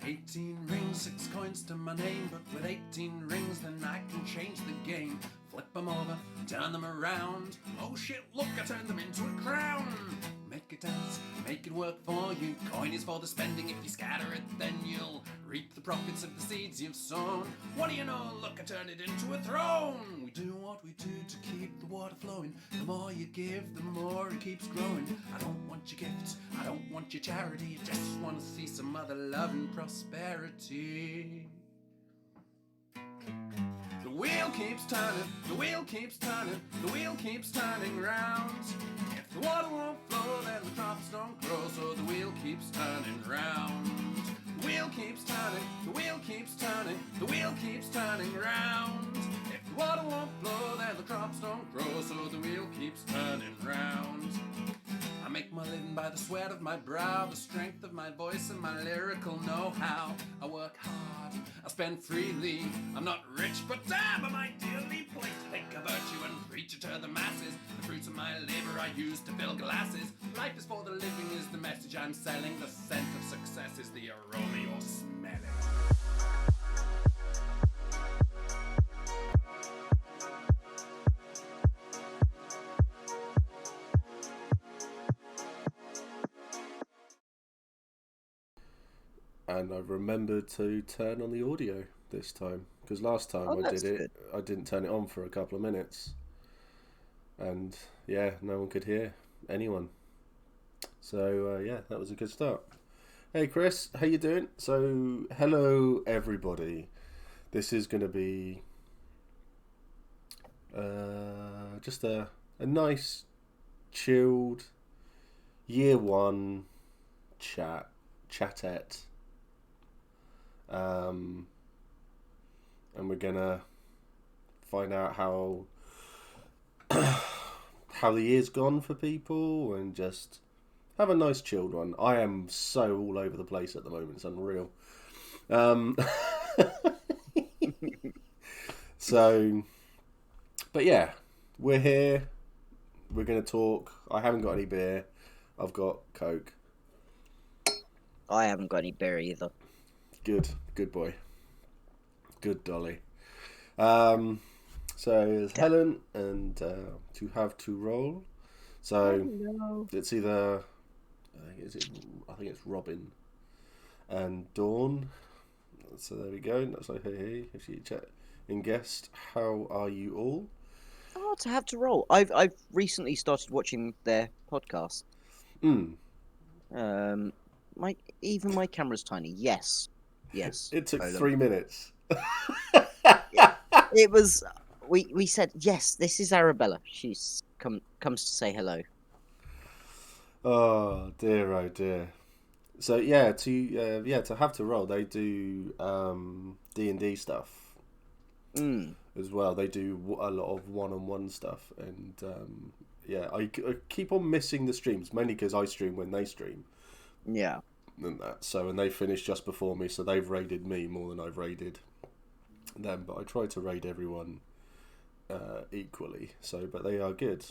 18 rings, 6 coins to my name, but with 18 rings then I can change the game. Flip them over, turn them around. Oh shit, look, I turned them into a crown. Make it dance, make it work for you. Coin is for the spending, if you scatter it then you'll reap the profits of the seeds you've sown. What do you know, look, I turned it into a throne. We do what we do to keep the water flowing. The more you give, the more it keeps growing. I don't want your gifts, I don't want your charity, I just want to see some other love and prosperity. The wheel keeps turning, the wheel keeps turning, the wheel keeps turning round. If the water won't flow, then the crops don't grow, so the wheel keeps turning round. The wheel keeps turning, the wheel keeps turning, the wheel keeps turning round. If the water won't flow, then the crops don't grow, so the wheel keeps turning round. I make my living by the sweat of my brow, the strength of my voice and my lyrical know-how. I work hard, I spend freely. I'm not rich, but damn, am I dearly pleased. Think of virtue and preach it to the masses. The fruits of my labor I use to fill glasses. Life is for the living is the message I'm selling. The scent of success is the aroma you're smelling. And I remembered to turn on the audio this time, because last time I did it, I didn't turn it on for a couple of minutes, and yeah, no one could hear anyone. So yeah, that was a good start. Hey Chris, how you doing? So hello everybody. This is going to be just a nice, chilled year one chatette. And we're gonna find out how the year's gone for people and just have a nice chilled one. I am so all over the place at the moment, it's unreal. So, but yeah, we're here, we're gonna talk. I haven't got any beer, I've got Coke. I haven't got any beer either. Good boy. Good Dolly. So it's Helen and to have to roll. So Hello. it's either I think it's Robin and Dawn. So there we go. That's like hey, if you chat in guest. How are you all? Oh, to have to roll. I've recently started watching their podcast. My camera's tiny. Yes. It took 3 minutes. It was. We said yes. This is Arabella. She's comes to say hello. Oh dear. So yeah, to have to roll. They do D&D stuff as well. They do a lot of one-on-one stuff, and I keep on missing the streams mainly because I stream when they stream. Yeah. And they finished just before me, so they've raided me more than I've raided them. But I try to raid everyone equally. So, but they are good.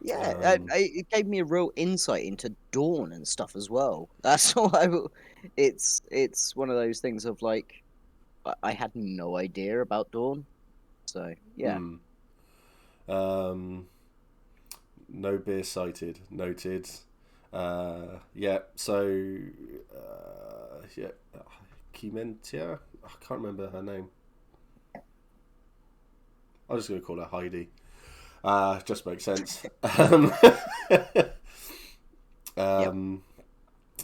Yeah, it gave me a real insight into Dawn and stuff as well. That's why it's one of those things of like I had no idea about Dawn, so yeah. No beer cited. Noted. Kimentia. I can't remember her name. I'm just going to call her Heidi. Just makes sense.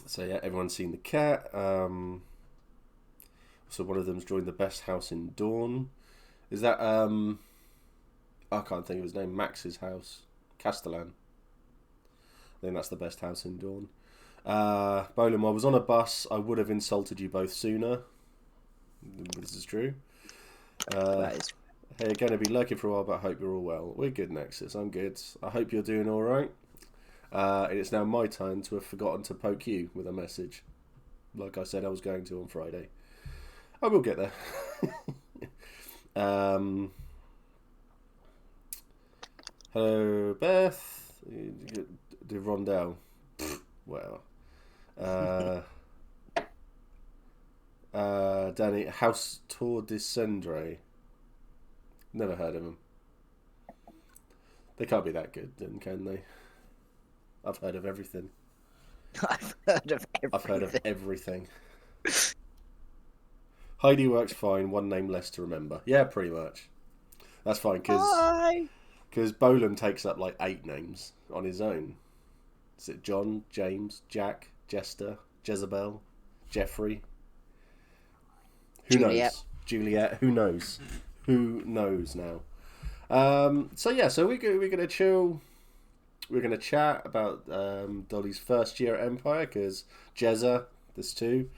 So yeah, everyone's seen the cat. So one of them's joined the best house in Dawn. Is that I can't think of his name. Max's house, Castellan. I think that's the best house in Dawn. Bolam, I was on a bus. I would have insulted you both sooner. This is true. That is. Hey, you're going to be lurking for a while, but I hope you're all well. We're good, Nexus. I'm good. I hope you're doing all right. And it's now my turn to have forgotten to poke you with a message. Like I said I was going to on Friday. I will get there. Hello, Beth. The Rondell. Well. Danny, House Tour de Cendre. Never heard of them. They can't be that good, then, can they? I've heard of everything. I've heard of everything. I've heard of everything. Heidi works fine. One name less to remember. Yeah, pretty much. That's fine because Bolan takes up like 8 names on his own. Is it John, James, Jack, Jester, Jezebel, Jeffrey? Who knows? Juliet. Who knows? Who knows now? So we're gonna chill. We're gonna chat about Dolly's first year at Empire because Jezza, there's 2.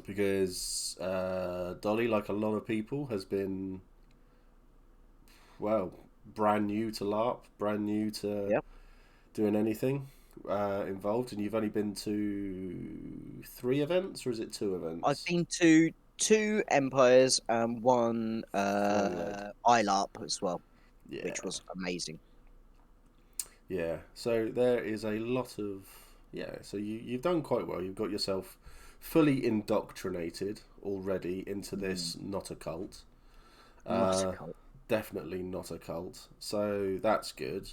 Because Dolly, like a lot of people, has been brand new to LARP, brand new to doing anything involved, and you've only been to 3 events, or is it 2 events? I've been to 2 Empires and 1 ILARP as well, which was amazing. Yeah, so there is a lot of so you've done quite well. You've got yourself fully indoctrinated already into this not a cult. Not a cult. Definitely not a cult. So that's good.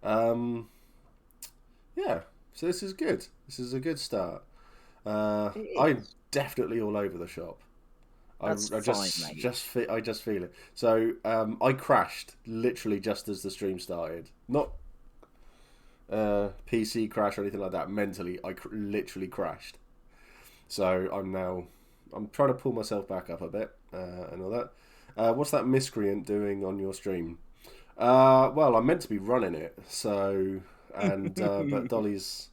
So this is good. This is a good start. I'm definitely all over the shop. I just feel it. So I crashed literally just as the stream started. Not PC crash or anything like that. Mentally, I literally crashed. So I'm trying to pull myself back up a bit and all that. What's that miscreant doing on your stream? Well, I'm meant to be running it, so but Dolly's.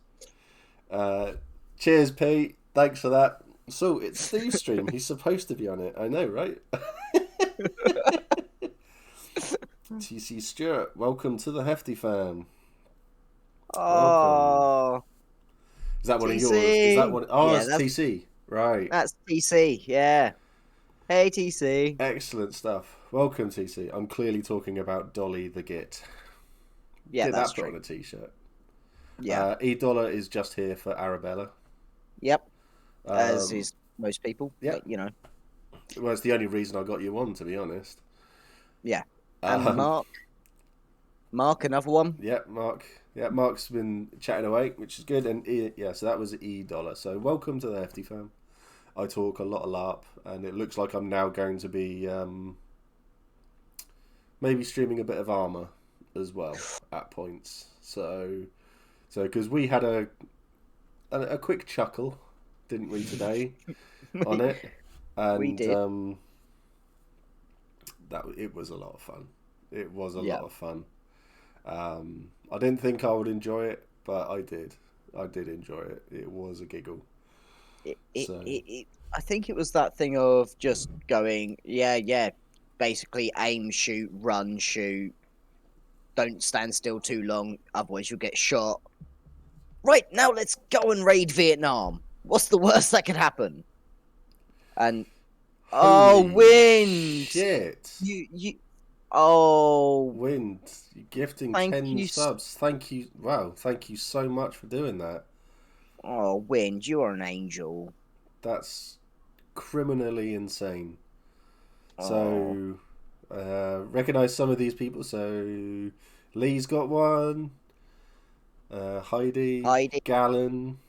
Cheers, Pete. Thanks for that. So it's Steve's stream. He's supposed to be on it. I know, right? TC Stewart, welcome to the Hefty Fam. Oh, welcome. Is that one TC. of yours? Is that one? Oh, yeah, that's TC. Right. That's TC. Yeah. Hey, TC. Excellent stuff. Welcome, TC. I'm clearly talking about Dolly the Git. Yeah, Get that's that put true. on a t-shirt. Yeah. $1 is just here for Arabella. Yep. As is most people. Yeah. But, you know. Well, it's the only reason I got you on, to be honest. Yeah. And Mark, another one. Yeah, Mark. Yeah, Mark's been chatting away, which is good. And so that was $1. So welcome to the Hefty Fam. I talk a lot of LARP, and it looks like I'm now going to be maybe streaming a bit of Armour as well at points. So because we had a quick chuckle, didn't we, today on it? And we did. It was a lot of fun. It was a lot of fun. I didn't think I would enjoy it, but I did. I did enjoy it. It was a giggle. I think it was that thing of just going, basically aim, shoot, run, shoot. Don't stand still too long, otherwise you'll get shot. Right, now let's go and raid Vietnam. What's the worst that could happen? And Holy wind! Shit! Wind! You're gifting 10 subs. Thank you. Wow, thank you so much for doing that. Oh, Wind, you are an angel. That's criminally insane. So, recognize some of these people. So, Lee's got one. Heidi. Gallon.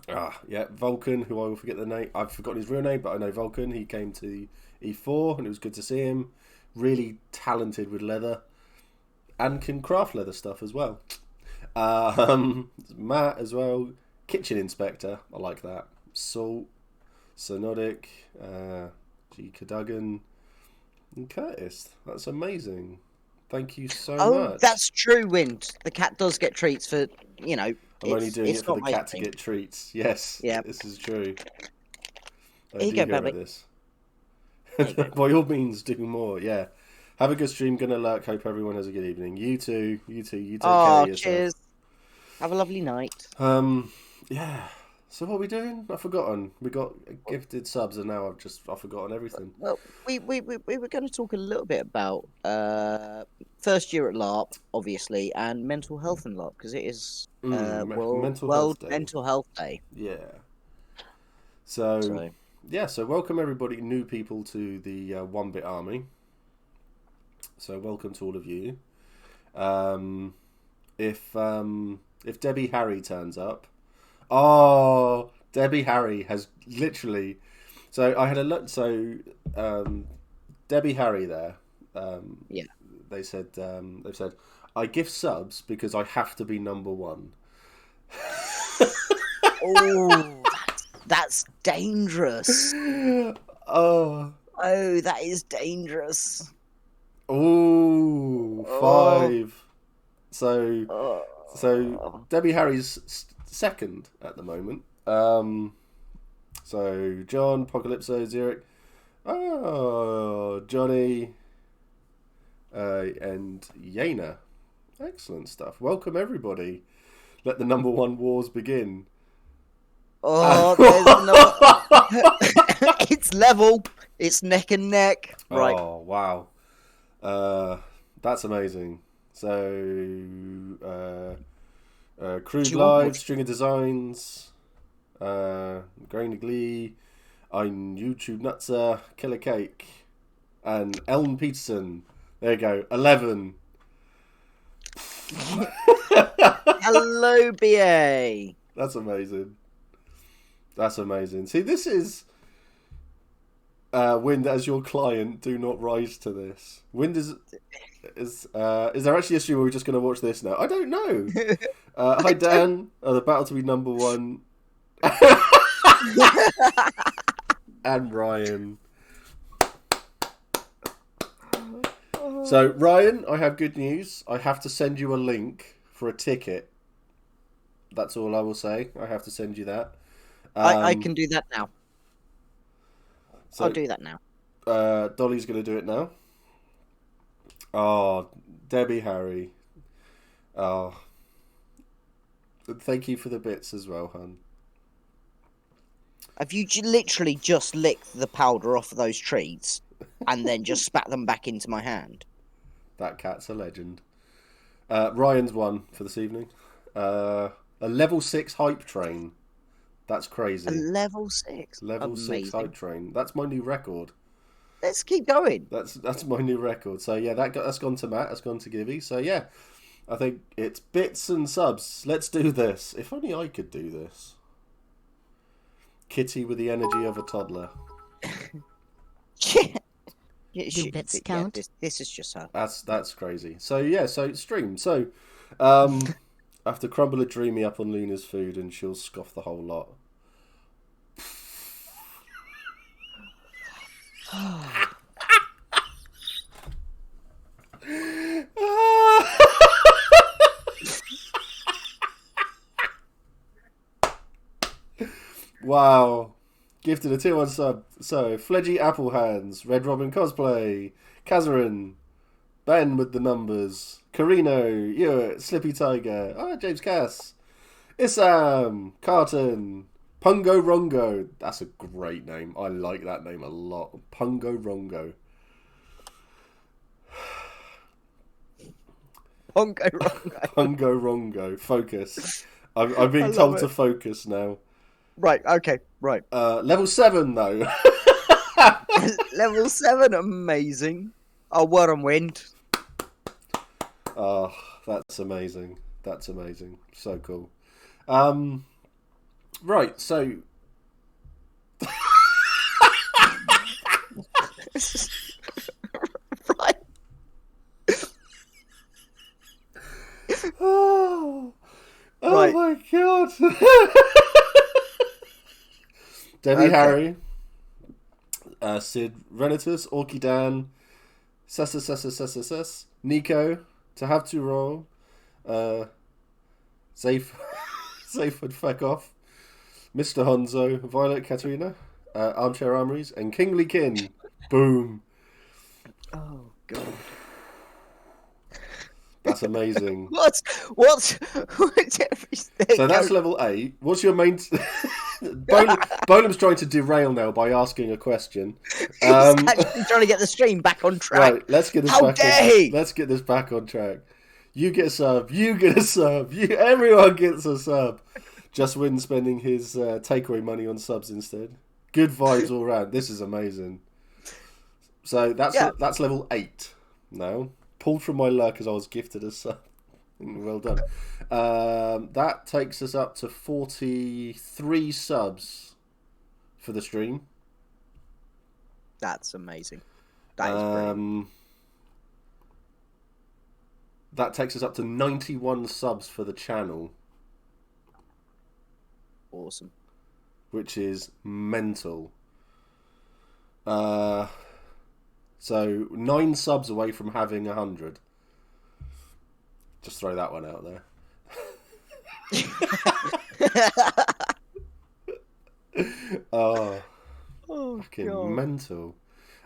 Vulcan, who I will forget the name. I've forgotten his real name, but I know Vulcan. He came to E4, and it was good to see him. Really talented with leather, and can craft leather stuff as well. Matt as well. Kitchen Inspector, I like that. Salt, Sonodic, G. Cadogan, and Curtis. That's amazing. Thank you so much. Oh, that's true, Wind. The cat does get treats for, I'm only doing it for the cat to get treats. Yes, this is true. I do go with this. By all means, do more. Yeah. Have a good stream. Gonna lurk. Hope everyone has a good evening. You too. You take care of yourself. Cheers. Have a lovely night. Yeah. So what are we doing? I've forgotten. We got gifted subs, and now I've forgotten everything. Well, we were going to talk a little bit about first year at LARP, obviously, and mental health in LARP because it is World Mental Health Day. Yeah. So yeah, so welcome everybody, new people to the One Bit Army. So welcome to all of you. If Debbie Harry turns up, Debbie Harry has literally. So I had a look. So Debbie Harry there. Yeah. They've said I gift subs because I have to be number one. Oh, that's dangerous. Oh, that is dangerous. oh, 5. So Debbie Harry's second at the moment. So John, Apocalypso, Zurich, Johnny, and Yena. Excellent stuff. Welcome everybody. Let the number one wars begin. Oh, there's another. It's level. It's neck and neck. Right. Oh wow, that's amazing. So, Crude Live, Stringer Designs, Grain of Glee, I'm YouTube Nutzer, Killer Cake, and Ellen Peterson. There you go, 11. Hello, BA. That's amazing. That's amazing. See, this is Wind as your client. Do not rise to this. Wind is there actually a stream where we're just going to watch this now? I don't know. Hi Dan, the battle to be number one, and Ryan. So Ryan, I have good news. I have to send you a link for a ticket. That's all I will say. I have to send you that. I can do that now. So, I'll do that now. Dolly's going to do it now. Oh, Debbie Harry. Oh, thank you for the bits as well, hun. Have you literally just licked the powder off of those treats and then just spat them back into my hand? That cat's a legend. Ryan's won for this evening. A level 6 hype train. That's crazy. A level 6. Level Amazing. 6 hype train. That's my new record. Let's keep going. That's my new record. So yeah, that's gone to Matt. That's gone to Gibby. So yeah, I think it's bits and subs. Let's do this. If only I could do this. Kitty with the energy of a toddler. Do bits count? This is just her. That's crazy. So yeah, so stream. So I have to crumble a dreamy up on Luna's food and she'll scoff the whole lot. Wow. Gifted a tier 1 sub. So, Fledgy Apple Hands, Red Robin Cosplay, Kazarin, Ben with the numbers, Carino, Ewart, Slippy Tiger, James Cass, Issam, Carton, Pungo Rongo. That's a great name. I like that name a lot. Pungo Rongo. Pongo Rongo. Pungo Rongo. Focus. I've been told to focus now. Right, okay, right. Level 7 though. Level 7, amazing. Oh, word on wind. Oh, that's amazing. That's amazing. So cool. Right, so Right. Oh Right. my god. Debbie Harry, Sid Renitus, Orky Dan, Sessa, Nico, To Have To Roll, Safe and Feck Off, Mr. Honzo, Violet Katerina, Armchair Armories, and Kingly Kin. Boom. Oh, God. That's amazing. What everything? So that's level 8. What's your main... Bolam's trying to derail now by asking a question. He's actually trying to get the stream back on track. Right, let's get this Let's get this back on track. You get a sub. You get a sub. Everyone gets a sub. Just Win spending his takeaway money on subs instead. Good vibes all around. This is amazing. So that's level 8 now. Pulled from my luck as I was gifted a sub. Well done. That takes us up to 43 subs for the stream. That's amazing. That is brilliant. That takes us up to 91 subs for the channel. Awesome. Which is mental. So 9 subs away from having 100. Just throw that one out there. Fucking God. Mental.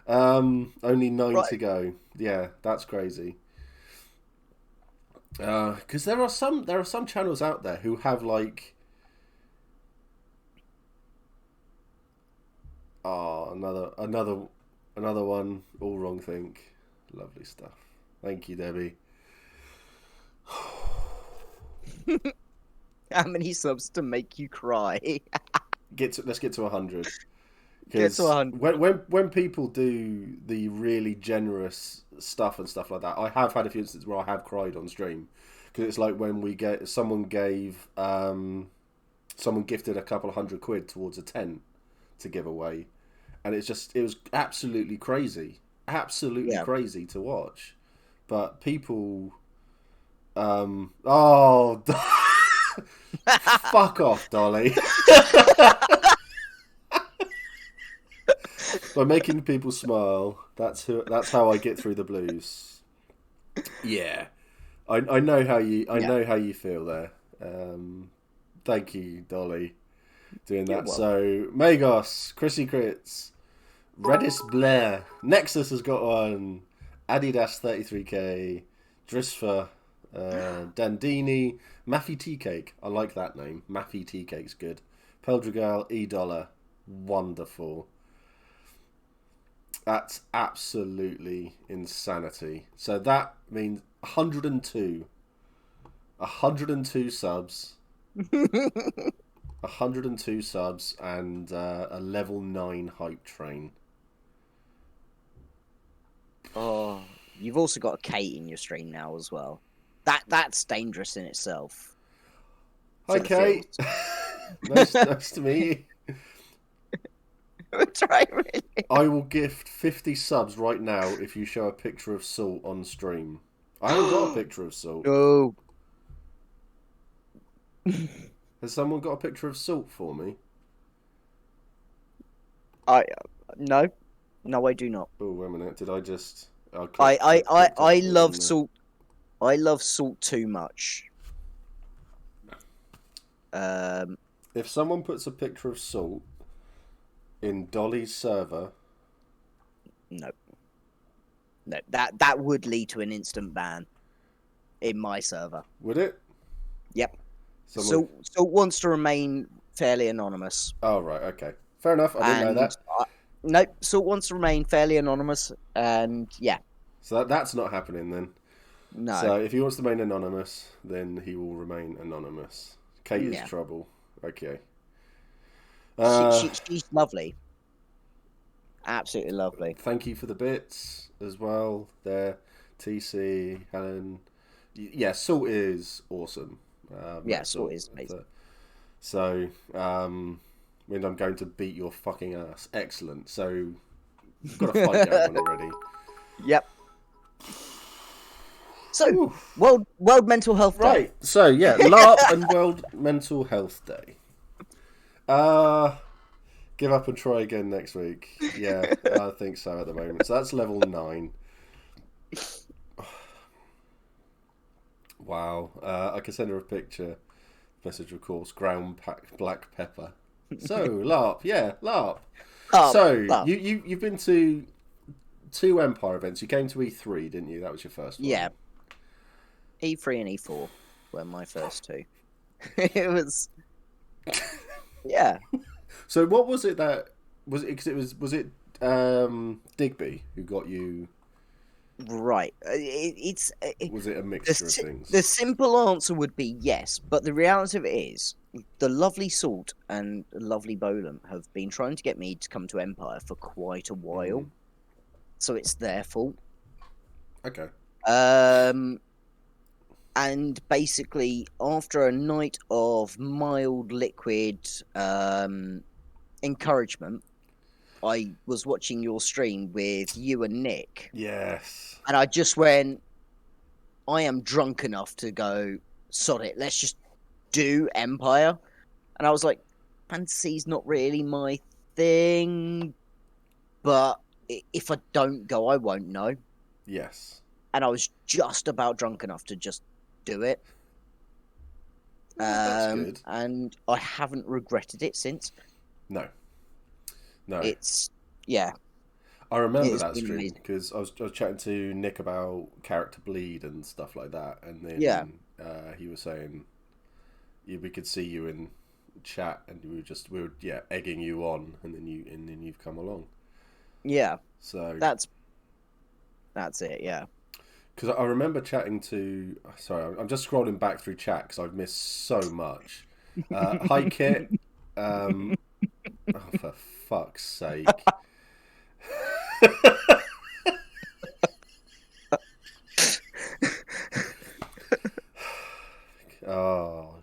Only 9 to go. Yeah, that's crazy. Because there are some channels out there who have like another one, all wrong think. Lovely stuff. Thank you, Debbie. How many subs to make you cry? Let's get to 100. Get to 100. When people do the really generous stuff and stuff like that, I have had a few instances where I have cried on stream, because it's like when someone gifted a couple of £100 towards a tent to give away, and it was absolutely crazy, crazy to watch. But people, fuck off, Dolly. By making people smile, that's how I get through the blues. Yeah, I know how you know how you feel there. Thank you, Dolly, doing that. So Magos, Chrissy Crits, Redis Blair, Nexus has got one, Adidas 33k, Drisfer, Dandini, Maffy Tea Cake. I like that name. Maffy Tea Cake's good. Peldregal, $, wonderful. That's absolutely insanity. So that means 102 subs. 102 subs and a level 9 hype train. Oh, you've also got a Kate in your stream now as well. That's dangerous in itself. Hi, Kate. nice to meet you. Really. I will gift 50 subs right now if you show a picture of Salt on stream. I haven't got a picture of Salt. No. Has someone got a picture of Salt for me? No, I do not. Oh, wait a minute. Did I just? I love Salt. I love Salt too much. If someone puts a picture of Salt in Dolly's server, no, that would lead to an instant ban in my server. Would it? Yep. Salt wants to remain fairly anonymous. Oh, right, okay. Fair enough, I didn't know that. Nope, Salt wants to remain fairly anonymous, and yeah. So that's not happening then. No. So if he wants to remain anonymous, then he will remain anonymous. Kate is trouble. Okay. She's lovely. Absolutely lovely. Thank you for the bits as well there. TC, Helen. Yeah, Salt is awesome. Salt is amazing. So, I'm going to beat your fucking ass. Excellent. So, you've got a fight going on already. Yep. So, World Mental Health Day. Right. So, yeah, LARP and World Mental Health Day. Give up and try again next week. Yeah, I think so at the moment. So that's level 9. Wow. I can send her a picture. Message, of course. Ground black pepper. So, LARP. Yeah, LARP. LARP. You've been to 2 Empire events. You came to E3, didn't you? That was your first one. Yeah. E3 and E4 were my first 2. It was... Yeah. So what was it that... Was it Digby who got you Right. Was it a the, mixture of si- things? the simple answer would be yes, but the reality of it is, the lovely Salt and lovely Bolam have been trying to get me to come to Empire for quite a while, so it's their fault. Okay. Um, and basically, after a night of mild liquid encouragement, I was watching your stream with you and Nick, Yes. and I just went, I am drunk enough to go, sod it, let's just do Empire. And I was like, fantasy's not really my thing, but if I don't go, I won't know. Yes. And I was just about drunk enough to just do it. Well, that's good. And I haven't regretted it since. No. No. It's, yeah, I remember it's that been stream amazing. because I was chatting to Nick about character bleed and stuff like that, and Yeah. then he was saying we could see you in chat, and we were egging you on, and then you've come along. Yeah, So that's it, yeah. because I remember chatting to. Sorry, I'm just scrolling back through chat because I've missed so much. Hi Kit. Oh, for fuck's sake. Oh,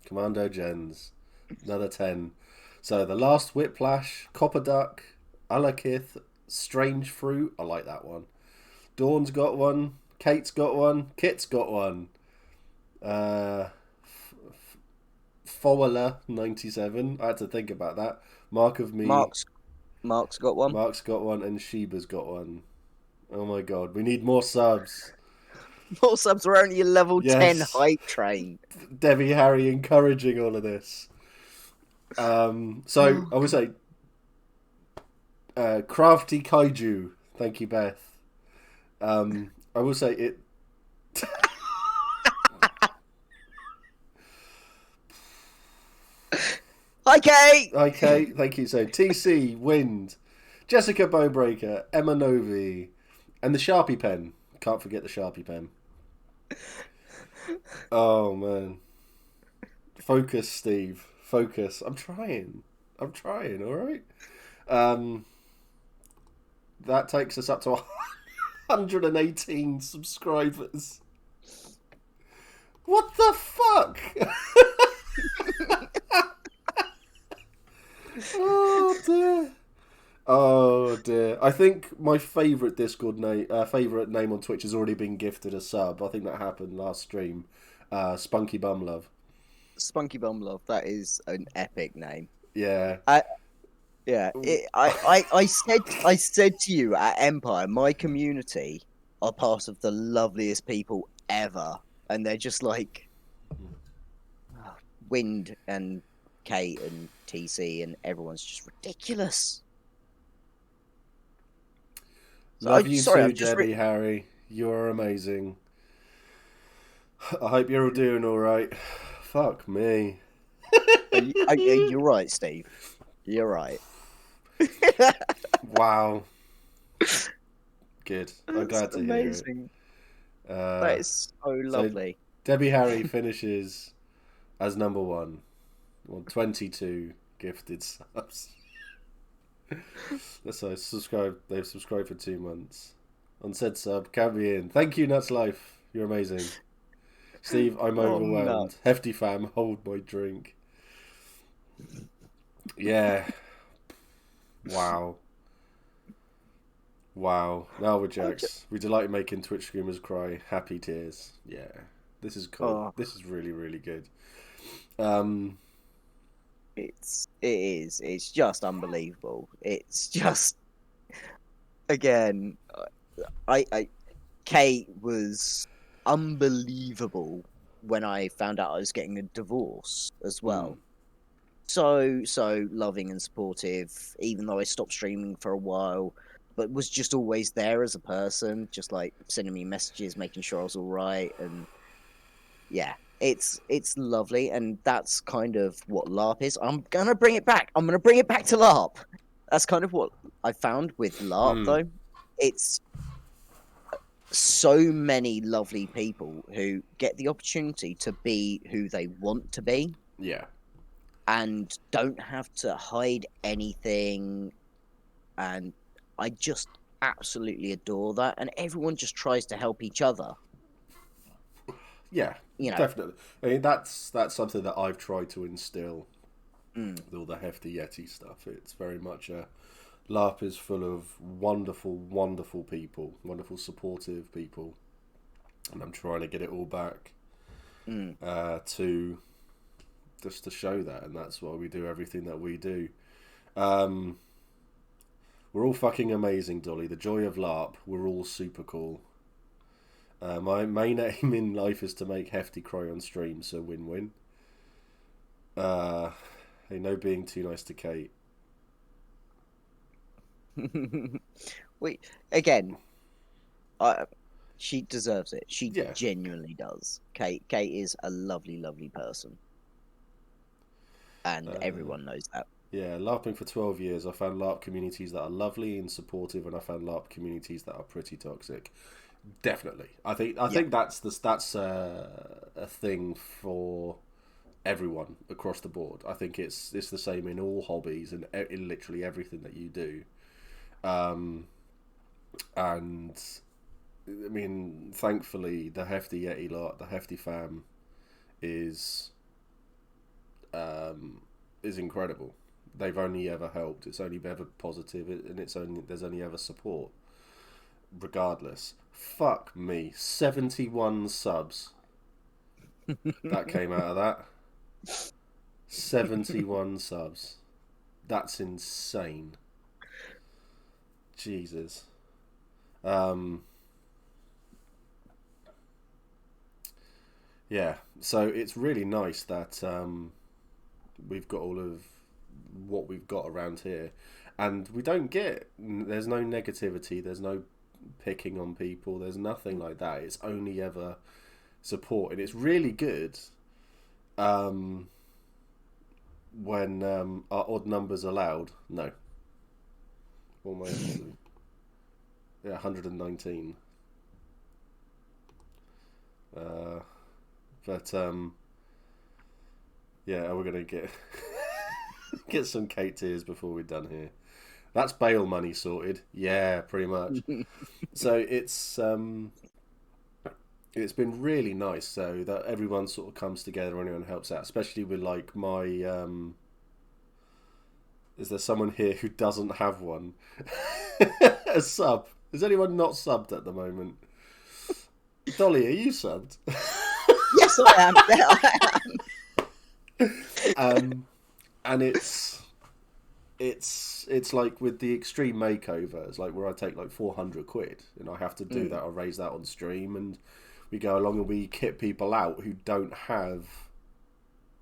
Commando Gens. Another 10. So the last Whiplash, Copper Duck, Alakith, Strange Fruit. I like that one. Dawn's got one. Kate's got one. Kit's got one. Fowler 97. I had to think about that. Mark of Me. Mark's got one. Mark's got one, and Sheba's got one. Oh my god, we need more subs. More subs are only a level 10 Yes. hype train. Debbie Harry encouraging all of this. So I would say Crafty Kaiju. Thank you, Beth. I will say it. Hi, Kate! Okay, thank you. So TC, Wind, Jessica Bonebreaker, Emma Novi, and the Sharpie pen. Can't forget the Sharpie pen. Oh man. Focus, Steve. Focus. I'm trying. Alright? That takes us up to 118 subscribers. What the fuck? Oh dear. Oh dear. I think my favourite Discord name, favourite name on Twitch has already been gifted a sub. I think that happened last stream. Spunky Bumlove. Spunky Bumlove, that is an epic name. Yeah. I said to you at Empire, my community are part of the loveliest people ever, and they're just like Wind and Kate and TC, and everyone's just ridiculous. Love you too, Debbie Harry. You're amazing. I hope you're all doing all right. Fuck me. You're right, Steve. You're right. Wow. Good. I'm glad to hear it. That is so lovely. So Debbie Harry finishes as number 1 on 22 gifted subs. So subscribe. They've subscribed for 2 months. On said sub, count me in. Thank you, Nuts Life. You're amazing. Steve, I'm overwhelmed. No. Hefty fam, hold my drink. Yeah. Wow. Now we're jokes. We delight in making Twitch streamers cry. Happy tears. Yeah. This is cool. Oh. This is really, really good. It's just unbelievable. It's just, again, Kate was unbelievable when I found out I was getting a divorce as well. So loving and supportive, even though I stopped streaming for a while, but was just always there as a person, just like sending me messages, making sure I was all right, and yeah, it's lovely, and that's kind of what LARP is. I'm gonna bring it back. I'm gonna bring it back to LARP. That's kind of what I found with LARP, though. It's so many lovely people who get the opportunity to be who they want to be Yeah. and don't have to hide anything. And I just absolutely adore that. And everyone just tries to help each other. Yeah, You know. definitely. I mean, that's something that I've tried to instill Mm. with all the hefty Yeti stuff. It's very much a LARP is full of wonderful, wonderful people, wonderful, supportive people, and I'm trying to get it all back Mm. to just to show that, and that's why we do everything that we do. We're all fucking amazing, Dolly. The joy of LARP. We're all super cool. My main aim in life is to make Hefty cry on stream, so win-win. Hey, no being too nice to Kate. Wait, again, she deserves it. She Yeah. genuinely does. Kate is a lovely, lovely person, and everyone knows that. Yeah, LARPing for 12 years, I found LARP communities that are lovely and supportive, and I found LARP communities that are pretty toxic. Definitely, I think that's a thing for everyone across the board. I think it's the same in all hobbies and in literally everything that you do. And I mean, thankfully, the Hefty Yeti lot, the Hefty fam, is incredible. They've only ever helped. It's only ever positive, and there's only ever support. Regardless, fuck me, 71 subs. That came out of that. 71 subs. That's insane. Jesus. Yeah, so it's really nice that we've got all of what we've got around here, and there's no negativity, there's no picking on people, there's nothing like that. It's only ever support, and it's really good when our odd numbers allowed. No, almost. Yeah, 119. But yeah, we're gonna get get some Kate tears before we're done here. That's bail money sorted. Yeah, pretty much. So it's been really nice, so that everyone sort of comes together, everyone helps out, especially with like my is there someone here who doesn't have one? A sub. Is anyone not subbed at the moment? Dolly, are you subbed? Yes, I am. Yeah, I am. And it's like with the extreme makeovers, like where I take like 400 quid and I have to do that, I raise that on stream, and we go along and we kit people out who don't have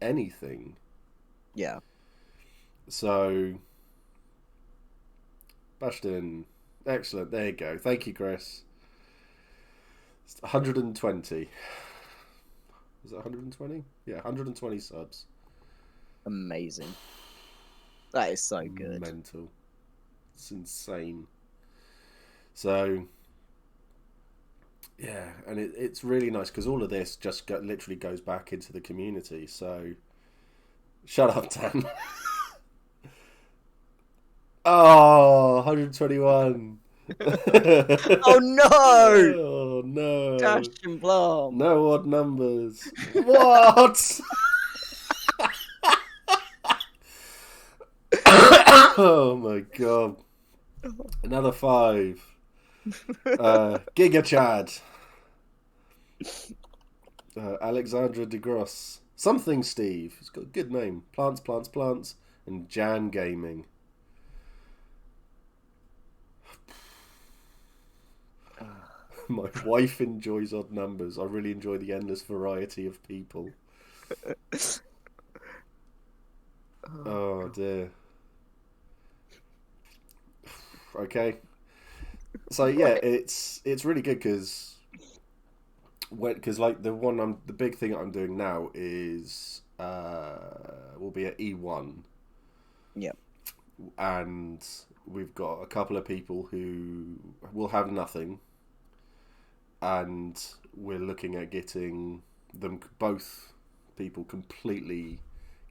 anything. Yeah. So Bashton, excellent. There you go. Thank you, Chris. It's 120. Is it 120? Yeah, 120 subs. Amazing. That is so good. Mental. It's insane. So yeah, and it's really nice because all of this just literally goes back into the community. So shut up, Dan. Oh, 121. Oh no! Oh no! Dash and Blam. No odd numbers. What? Oh my god! Another 5. Giga Chad. Alexandra DeGrosse. Something Steve. He's got a good name. Plants, Plants, Plants. And Jan Gaming. My wife enjoys odd numbers. I really enjoy the endless variety of people. Oh dear. Okay. So yeah, it's really good because like the big thing that I'm doing now is will be at E1. Yep. And we've got a couple of people who will have nothing. and we're looking at getting them both people completely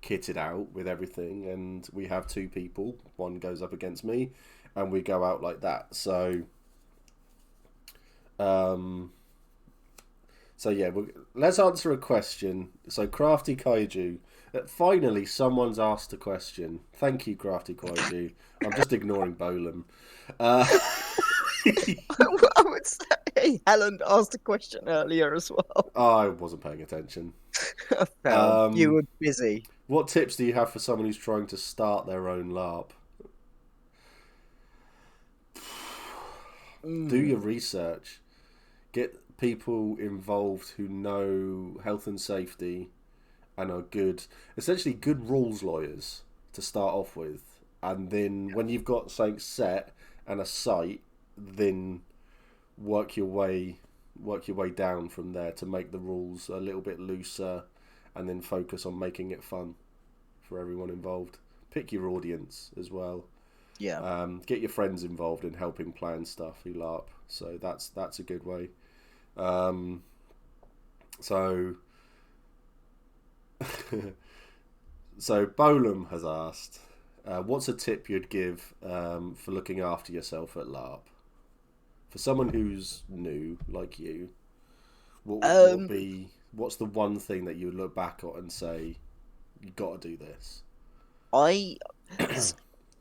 kitted out with everything, and we have two people, one goes up against me, and we go out like that. So yeah, let's answer a question. So Crafty Kaiju, finally someone's asked a question. Thank you, Crafty Kaiju. I'm just ignoring Bolum. I would say Helen asked a question earlier as well. I wasn't paying attention. You were busy. What tips do you have for someone who's trying to start their own LARP? Do your research. Get people involved who know health and safety and are essentially good rules lawyers to start off with. And then when you've got something set and a site, then work your way down from there to make the rules a little bit looser, and then focus on making it fun for everyone involved. Pick your audience as well. Yeah. Get your friends involved in helping plan stuff who LARP. So that's a good way. So Bolum has asked, what's a tip you'd give for looking after yourself at LARP? For someone who's new, like you, what's the one thing that you would look back at and say, you got to do this?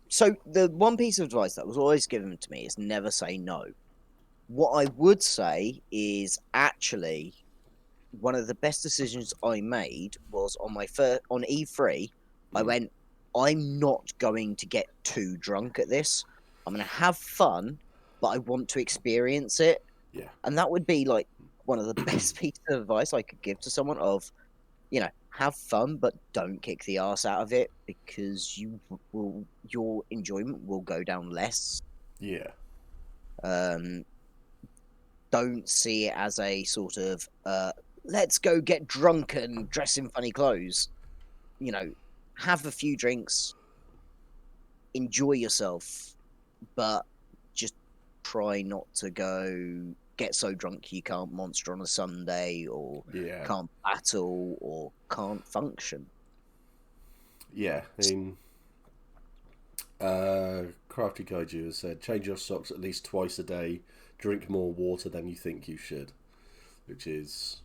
So the one piece of advice that was always given to me is never say no. What I would say is actually one of the best decisions I made was on E3. I went, I'm not going to get too drunk at this. I'm going to have fun, but I want to experience it. Yeah. And that would be like one of the best pieces of advice I could give to someone of, have fun, but don't kick the arse out of it, because your enjoyment will go down less. Yeah. Don't see it as a sort of, let's go get drunk and dress in funny clothes. Have a few drinks, enjoy yourself, but just try not to get so drunk you can't monster on a Sunday, or can't battle, or can't function. Yeah, I mean, Crafty Kaiju has said, change your socks at least twice a day, drink more water than you think you should, which is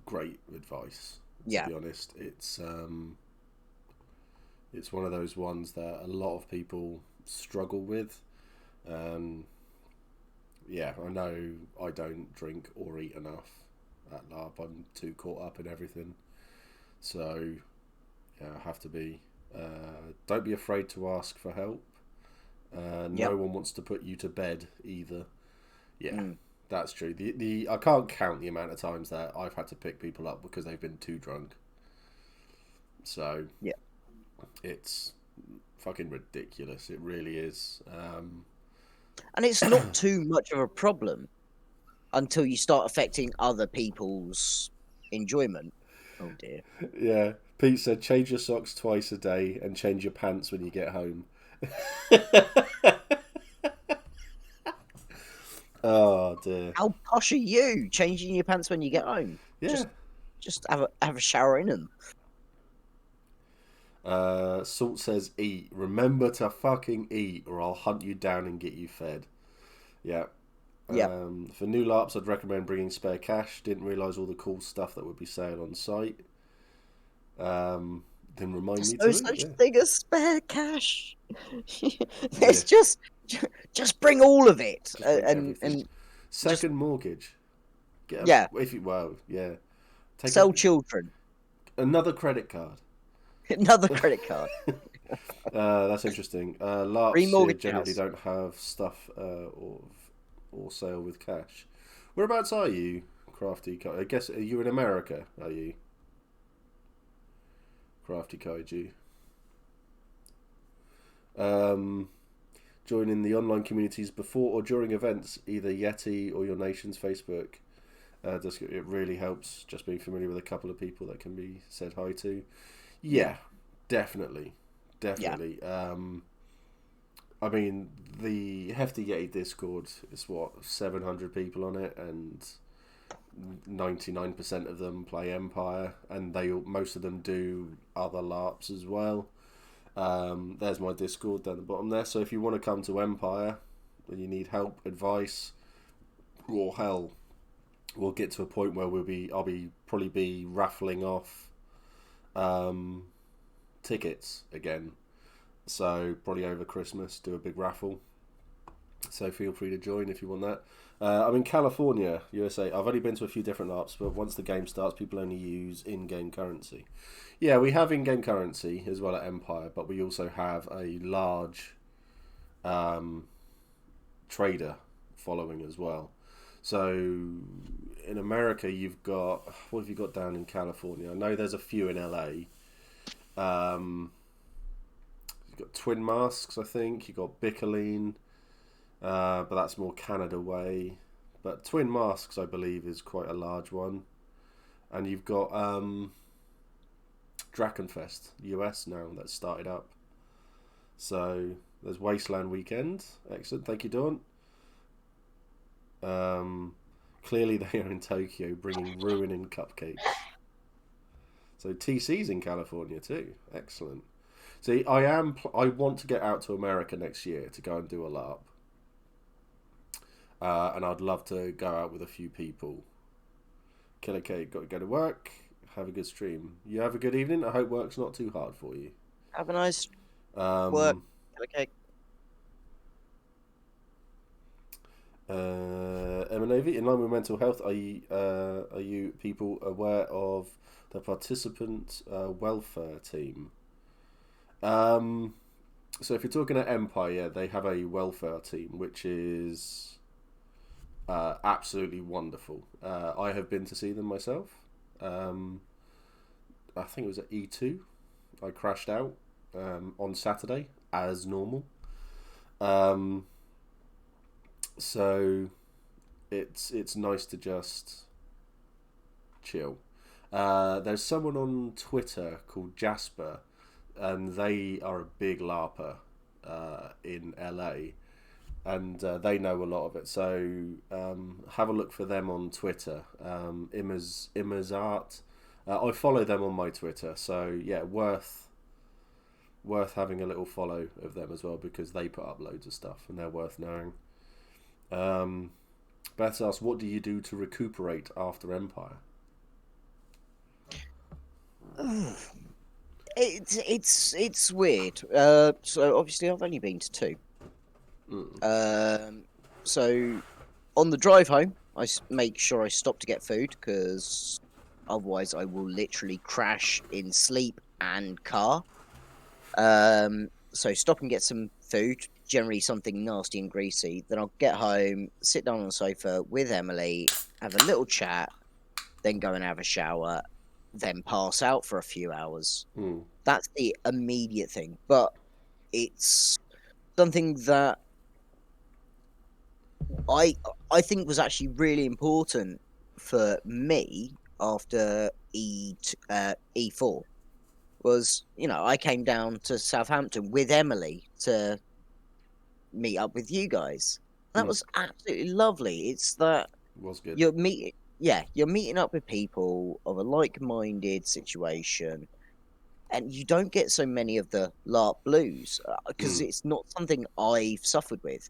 great advice, to be honest. It's one of those ones that a lot of people struggle with. Yeah, I know I don't drink or eat enough at LARP. I'm too caught up in everything. So, yeah, I have to be. Don't be afraid to ask for help. No one wants to put you to bed either. Yeah, that's true. I can't count the amount of times that I've had to pick people up because they've been too drunk. So, yeah, it's fucking ridiculous. It really is. And it's not too much of a problem until you start affecting other people's enjoyment. Oh dear. Yeah. Pete said, change your socks twice a day and change your pants when you get home. Oh dear. How posh are you? Changing your pants when you get home? Yeah. Just have a shower in them. Salt says, eat. Remember to fucking eat, or I'll hunt you down and get you fed. Yeah. For new LARPs, I'd recommend bringing spare cash. Didn't realise all the cool stuff that would be sale on site. Then remind me to There's no such thing as spare cash. There's just bring all of it, and second mortgage. If you sell children. Another credit card. Another credit card. That's interesting. LARPs generally don't have stuff or sale with cash. Whereabouts are you, Crafty? I guess are you in America? Are you, Crafty Kaiju? Joining the online communities before or during events, either Yeti or your nation's Facebook. It really helps just being familiar with a couple of people that can be said hi to. Yeah, definitely. Yeah. I mean, the Hefty Yeti Discord is 700 people on it, and 99% of them play Empire, and most of them do other LARPs as well. There's my Discord down the bottom there. So if you want to come to Empire and you need help, advice, or hell, we'll get to a point where I'll probably be raffling off tickets again. So probably over Christmas, do a big raffle. So feel free to join if you want that. I'm in California, USA. I've only been to a few different LARPs, but once the game starts, people only use in-game currency. Yeah, we have in-game currency as well at Empire, but we also have a large trader following as well. So in America, you've got, what have you got down in California? I know there's a few in LA. You've got Twin Masks, I think. You've got Bickerline. But that's more Canada way. But Twin Masks, I believe, is quite a large one. And you've got Drakenfest US now that's started up. So there's Wasteland Weekend. Excellent, thank you, Dawn. Clearly they are in Tokyo bringing ruin in cupcakes. So TC's in California too. Excellent. See, I want to get out to America next year to go and do a LARP. And I'd love to go out with a few people. Killer Kate, got to go to work. Have a good stream. You have a good evening. I hope work's not too hard for you. Have a nice work. Okay. Emma Navy, in line with mental health, are you people aware of the participant welfare team? So if you're talking at Empire, yeah, they have a welfare team, which is absolutely wonderful. I have been to see them myself. I think it was at E2. I crashed out on Saturday as normal. So it's nice to just chill. There's someone on Twitter called Jasper, and they are a big LARPer in LA, and they know a lot of it. So have a look for them on Twitter. Imma's Art. I follow them on my Twitter, so yeah, worth having a little follow of them as well, because they put up loads of stuff and they're worth knowing. Beth asks, what do you do to recuperate after Empire? It's weird. So obviously I've only been to 2. So on the drive home, I make sure I stop to get food, because otherwise I will literally crash in sleep and car. So stop and get some food, generally something nasty and greasy. Then I'll get home, sit down on the sofa with Emily, have a little chat, then go and have a shower, then pass out for a few hours. That's the immediate thing. But it's something that I think was actually really important for me after E4. Was, I came down to Southampton with Emily to meet up with you guys. That was absolutely lovely. It's that It was good. you're meeting up with people of a like-minded situation, and you don't get so many of the LARP blues, because it's not something I've suffered with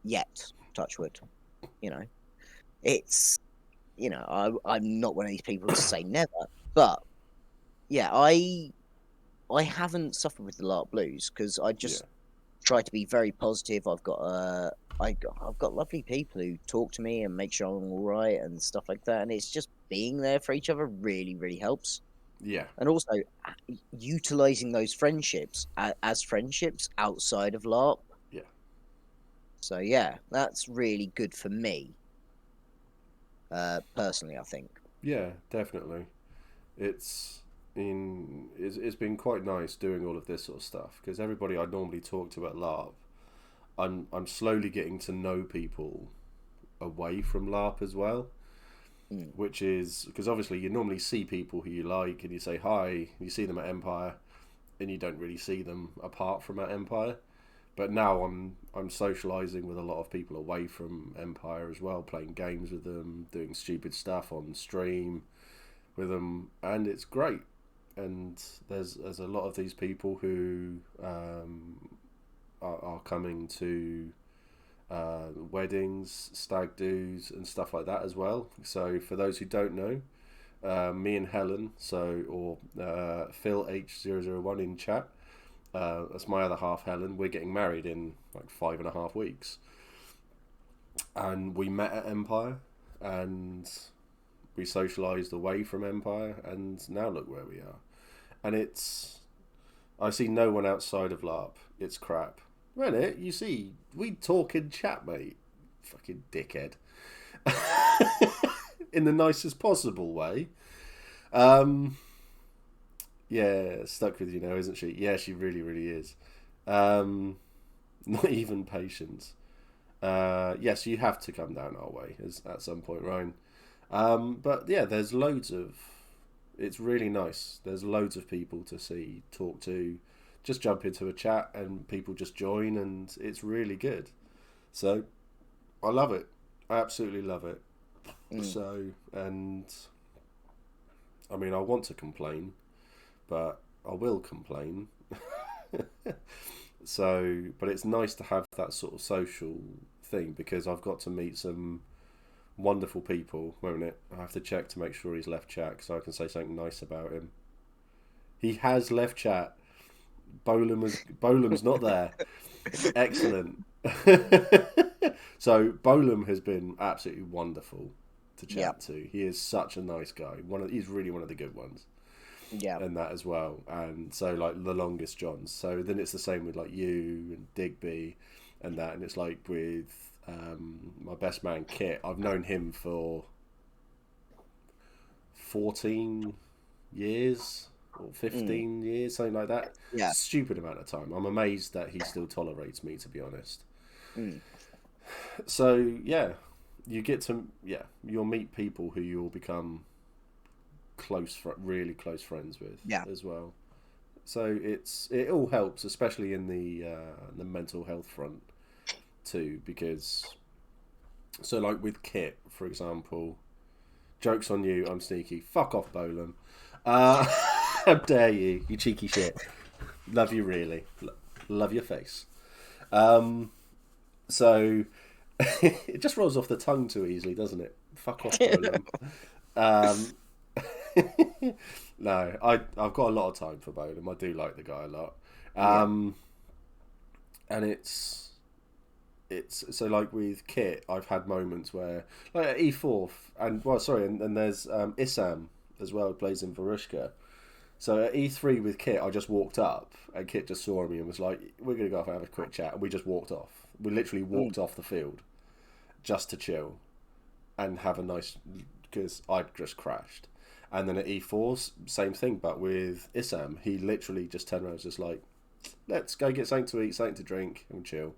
yet. Touch wood. It's I'm not one of these people to say never, but yeah, I haven't suffered with the LARP blues, because I just try to be very positive. I've got lovely people who talk to me and make sure I'm all right and stuff like that, and it's just being there for each other really, really helps. Yeah. And also utilizing those friendships as friendships outside of LARP. Yeah. So yeah, that's really good for me. Personally, I think. Yeah, definitely. It's been quite nice doing all of this sort of stuff, because everybody I normally talk to at LARP, I'm slowly getting to know people away from LARP as well, which is because obviously you normally see people who you like and you say hi, you see them at Empire, and you don't really see them apart from at Empire. but now I'm socializing with a lot of people away from Empire as well, playing games with them, doing stupid stuff on stream with them, and it's great. And there's a lot of these people who are coming to weddings, stag do's, and stuff like that as well. So for those who don't know, me and Helen, or Phil H001 in chat, that's my other half, Helen. We're getting married in like 5.5 weeks, and we met at Empire, and we socialised away from Empire, and now look where we are. And I see no one outside of LARP. It's crap. Reddit, you see, we talk in chat, mate. Fucking dickhead. In the nicest possible way. Yeah, stuck with you now, isn't she? Yeah, she really, really is. Not even patience. Yes, you have to come down our way at some point, Ryan. But yeah, there's loads of... It's really nice. There's loads of people to see, talk to. Just jump into a chat and people just join, and it's really good. So, I love it. I absolutely love it. So, and... I mean, I want to complain, but I will complain. So, but it's nice to have that sort of social thing, because I've got to meet some wonderful people, won't it? I have to check to make sure he's left chat so I can say something nice about him. He has left chat. Bolam's not there. Excellent. So Bolam has been absolutely wonderful to chat to. He is such a nice guy. He's really one of the good ones. Yeah. And that as well. And so like the longest Johns. So then it's the same with like you and Digby and that. And it's like with my best man Kit. I've known him for 14 years or 15 years, something like that. Yeah. Stupid amount of time. I'm amazed that he still tolerates me, to be honest. So yeah, you get to you'll meet people who you'll become really close friends with as well. So it all helps, especially in the mental health front too, because so like with Kit, for example, joke's on you, I'm sneaky. Fuck off, Bolam. How dare you, you cheeky shit. Love you really. Love your face. So it just rolls off the tongue too easily, doesn't it? Fuck off, Bolam. No, I've got a lot of time for Bolam. I do like the guy a lot. And it's so like with Kit, I've had moments where like at E4 and there's Issam as well, who plays in Varushka. So at E3 with Kit, I just walked up and Kit just saw me and was like, "We're gonna go off and have a quick chat," and we just walked off. We literally walked off the field just to chill and have a nice, because I'd just crashed. And then at E4, same thing, but with Issam, he literally just turned around and was just like, "Let's go get something to eat, something to drink, and chill."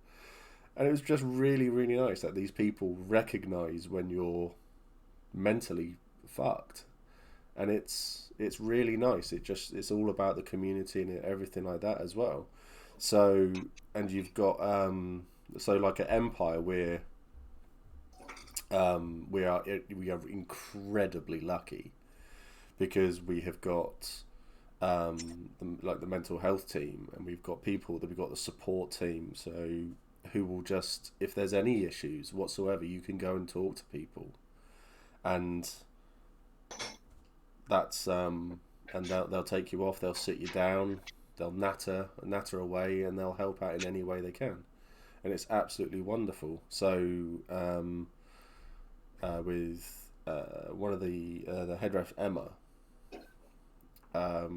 And it was just really, really nice that these people recognise when you're mentally fucked. And it's really nice. It's all about the community and everything like that as well. So, and you've got so like at Empire, we are incredibly lucky, because we have got the mental health team, and we've got the support team. So who will just, if there's any issues whatsoever, you can go and talk to people, and that's and they'll take you off, they'll sit you down, they'll natter away, and they'll help out in any way they can, and it's absolutely wonderful. So with one of the head ref, Emma, I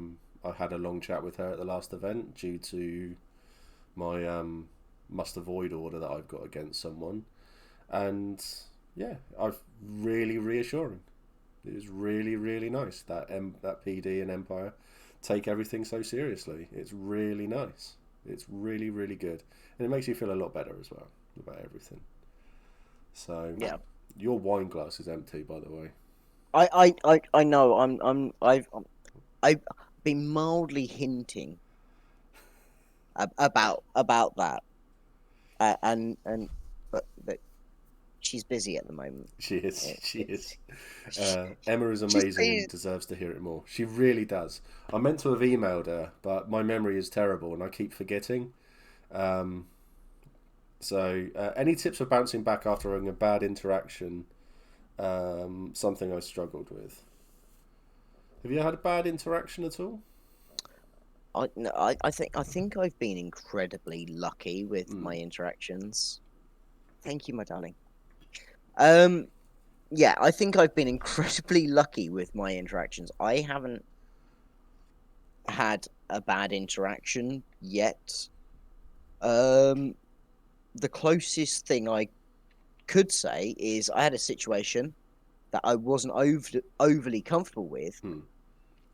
had a long chat with her at the last event due to my must avoid order that I've got against someone, and yeah, I've really reassuring. It was really, really nice that that PD and Empire take everything so seriously. It's really nice. It's really, really good, and it makes you feel a lot better as well about everything. So yeah, your wine glass is empty, by the way. I know. I've been mildly hinting about that. But she's busy at the moment. She is. It, She is. it's she, Emma is she's amazing busy. and deserves to hear it more. She really does. I meant to have emailed her, but my memory is terrible and I keep forgetting. Um, any tips for bouncing back after having a bad interaction? Something I struggled with. Have you had a bad interaction at all? No, I think I've been incredibly lucky with my interactions. Thank you, my darling. Um, yeah, I think I've been incredibly lucky with my interactions. I haven't had a bad interaction yet. Um, the closest thing I could say is I had a situation that I wasn't overly comfortable with, Hmm.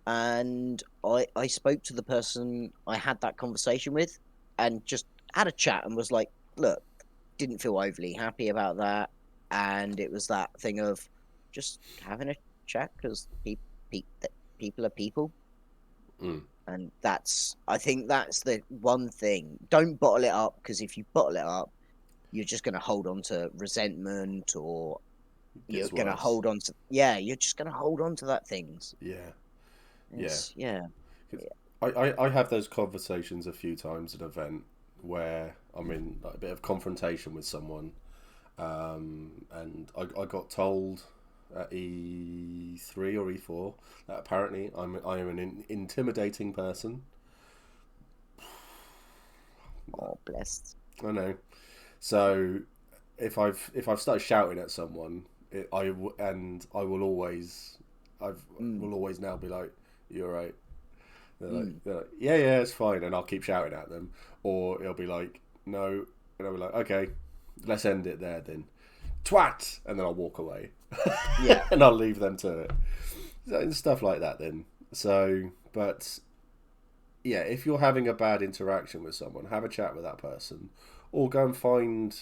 and I spoke to the person I had that conversation with, and just had a chat and was like, look, didn't feel overly happy about that, and it was that thing of just having a chat because people are people, Hmm. and I think that's the one thing. Don't bottle it up, because if you bottle it up, you're just going to hold on to resentment, or you're Gets going to worse. hold on to, yeah, you're just going to hold on to that things. Yeah. Yeah. It's, yeah. 'Cause I have those conversations a few times at an event where I'm in like, a bit of confrontation with someone, and I got told at E3 or E4 that apparently I am an intimidating person. Oh, blessed. I know. So if I've started shouting at someone, I will always Mm, will always now be like, "You're right." mm. They're like, "Yeah, yeah, it's fine," and I'll keep shouting at them, or it'll be like, "No," and I'll be like, "Okay, let's end it there then." Twat, and then I'll walk away, Yeah. and I'll leave them to it. So, stuff like that then. So, but yeah, if you're having a bad interaction with someone, have a chat with that person, or go and find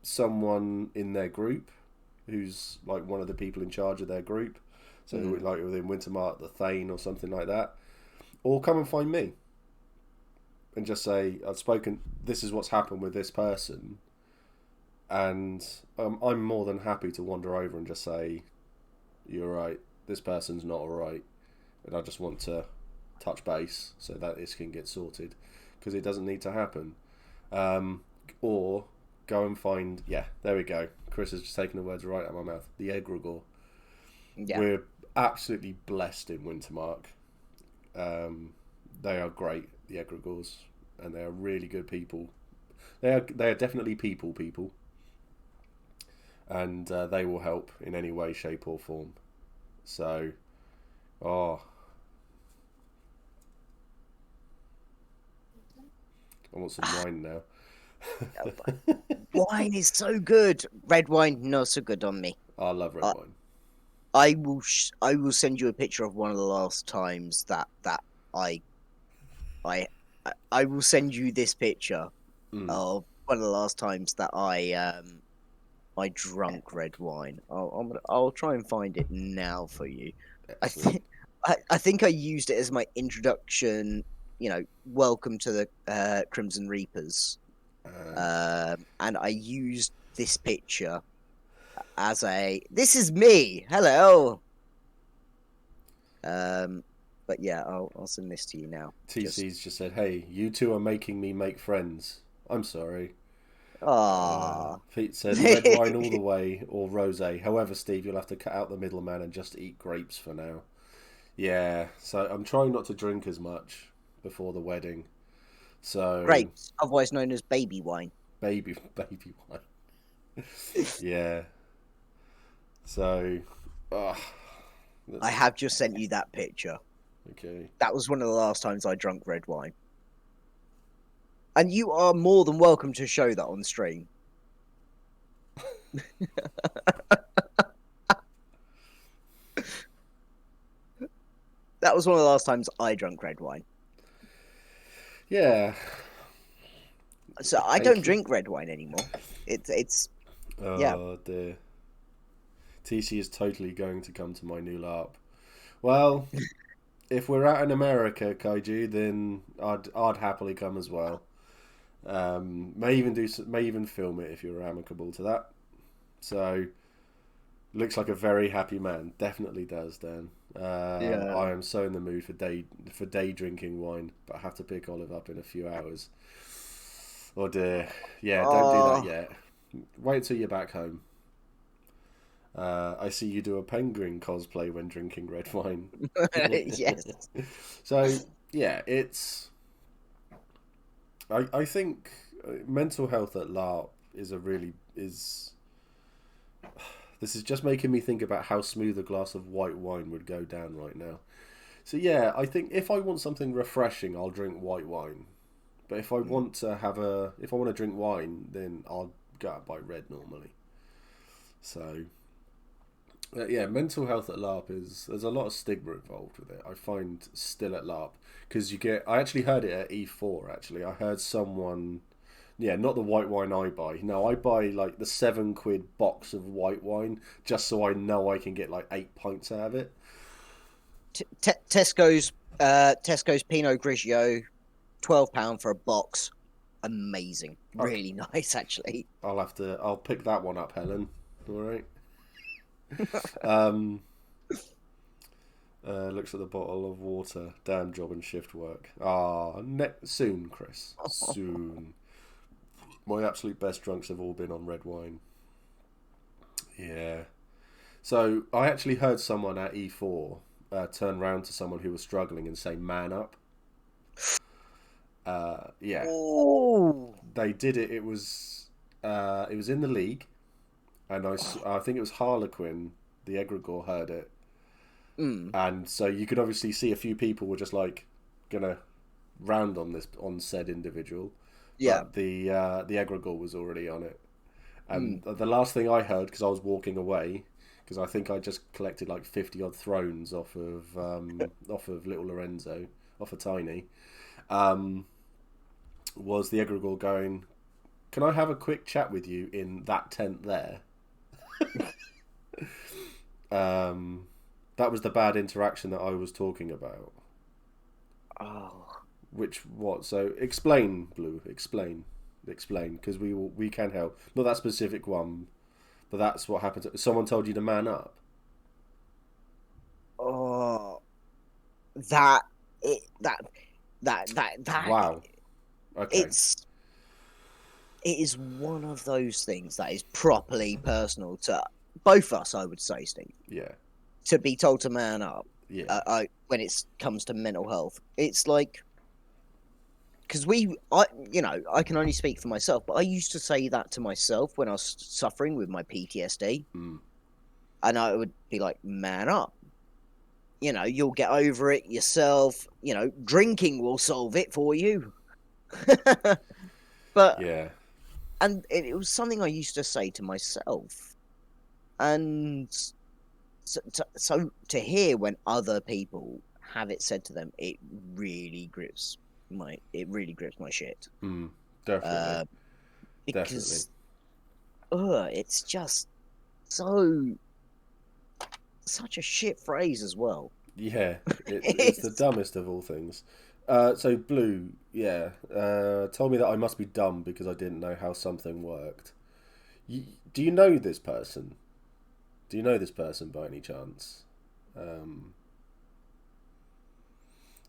someone in their group who's like one of the people in charge of their group. So Mm. like within Wintermark, the Thane or something like that, or come and find me and just say I've spoken. This is what's happened with this person, and I'm more than happy to wander over and just say, "You're right. This person's not all right," and I just want to touch base so that this can get sorted because it doesn't need to happen. Or go and find. Yeah, there we go. Chris has just taken the words right out of my mouth. The egregore. Yeah. We're absolutely blessed in Wintermark. They are great, the egregores, and they are really good people. They are definitely people, and they will help in any way, shape, or form. So, oh, I want some wine now. Oh, but wine is so good. Red wine, not so good on me. I love red I, wine. I will send you a picture of one of the last times that I I I will send you this picture Mm, of one of the last times that I drunk red wine. I'll try and find it now for you. I excellent. think I think I used it as my introduction. Welcome to the Crimson Reapers. Uh, And I used this picture as this is me. Hello. Um, but yeah, I'll send this to you now. Just TC's just said, "Hey, you two are making me make friends." I'm sorry. ah. Pete said, "Red wine all the way or rosé. However, Steve, you'll have to cut out the middleman and just eat grapes for now." Yeah, so I'm trying not to drink as much before the wedding. So Grapes, otherwise known as baby wine. baby wine. Yeah. So, uh, I have just sent you that picture. okay. That was one of the last times I drank red wine. And you are more than welcome to show that on stream. That was one of the last times I drank red wine. Yeah. So I don't Thank you. drink red wine anymore. It's yeah. Oh dear. TC is totally going to come to my new LARP. Well, if we're out in America, Kaiju, then I'd happily come as well. May even film it if you're amicable to that. So looks like a very happy man. Definitely does, Dan. Yeah. I am so in the mood for day drinking wine, but I have to pick Olive up in a few hours. Oh dear. Yeah, don't do that Oh, yet. Wait till you're back home. I see you do a penguin cosplay when drinking red wine. yes. So yeah, it's. I think mental health at LARP is a really is. This is just making me think about how smooth a glass of white wine would go down right now. So yeah, I think if I want something refreshing, I'll drink white wine. But if I want to if I want to drink wine, then I'll go out and buy red normally. So yeah, mental health at LARP there's a lot of stigma involved with it. I find still at LARP because I actually heard it at E4. Actually, I heard someone. Yeah, not the white wine I buy. No, I buy like the £7 box of white wine just so I know I can get like 8 pints out of it. Tesco's Pinot Grigio, £12 for a box. Amazing, Okay, really nice actually. I'll pick that one up, Helen. All right. Um, looks at the bottle of water. Damn job and shift work. Soon, Chris. Soon. My absolute best drunks have all been on red wine. Yeah. So I actually heard someone at E4 turn round to someone who was struggling and say, "Man up." Yeah, Oh, they did it. It was in the league, and I think it was Harlequin. The egregore heard it, mm, and so you could obviously see a few people were just like gonna round on said individual, yeah. but the egregore was already on it. Mm, And the last thing I heard, because I was walking away, because I think I just collected like 50 odd thrones off of little Lorenzo, off of Tiny, um, was the egregore going, "Can I have a quick chat with you in that tent there?" um, that was the bad interaction that I was talking about. oh, Which what? So explain, Blue. Explain, because we can help. Not that specific one, but that's what happened. Someone told you to man up. oh, that it that Wow. Okay. it's it is one of those things that is properly personal to both us, I would say, Steve. Yeah. To be told to man up, Yeah. when it comes to mental health, it's like because I can only speak for myself, but I used to say that to myself when I was suffering with my PTSD, Mm. and I would be like, "Man up." You'll get over it yourself. Drinking will solve it for you. but Yeah. and it was something I used to say to myself, and so to hear when other people have it said to them, it really grips my shit. Mm. Definitely. Uh, Definitely. because it's just so such a shit phrase as well. Yeah. It's the It's dumbest of all things. So Blue, yeah, told me that I must be dumb because I didn't know how something worked. Do you know this person? Do you know this person by any chance? Um,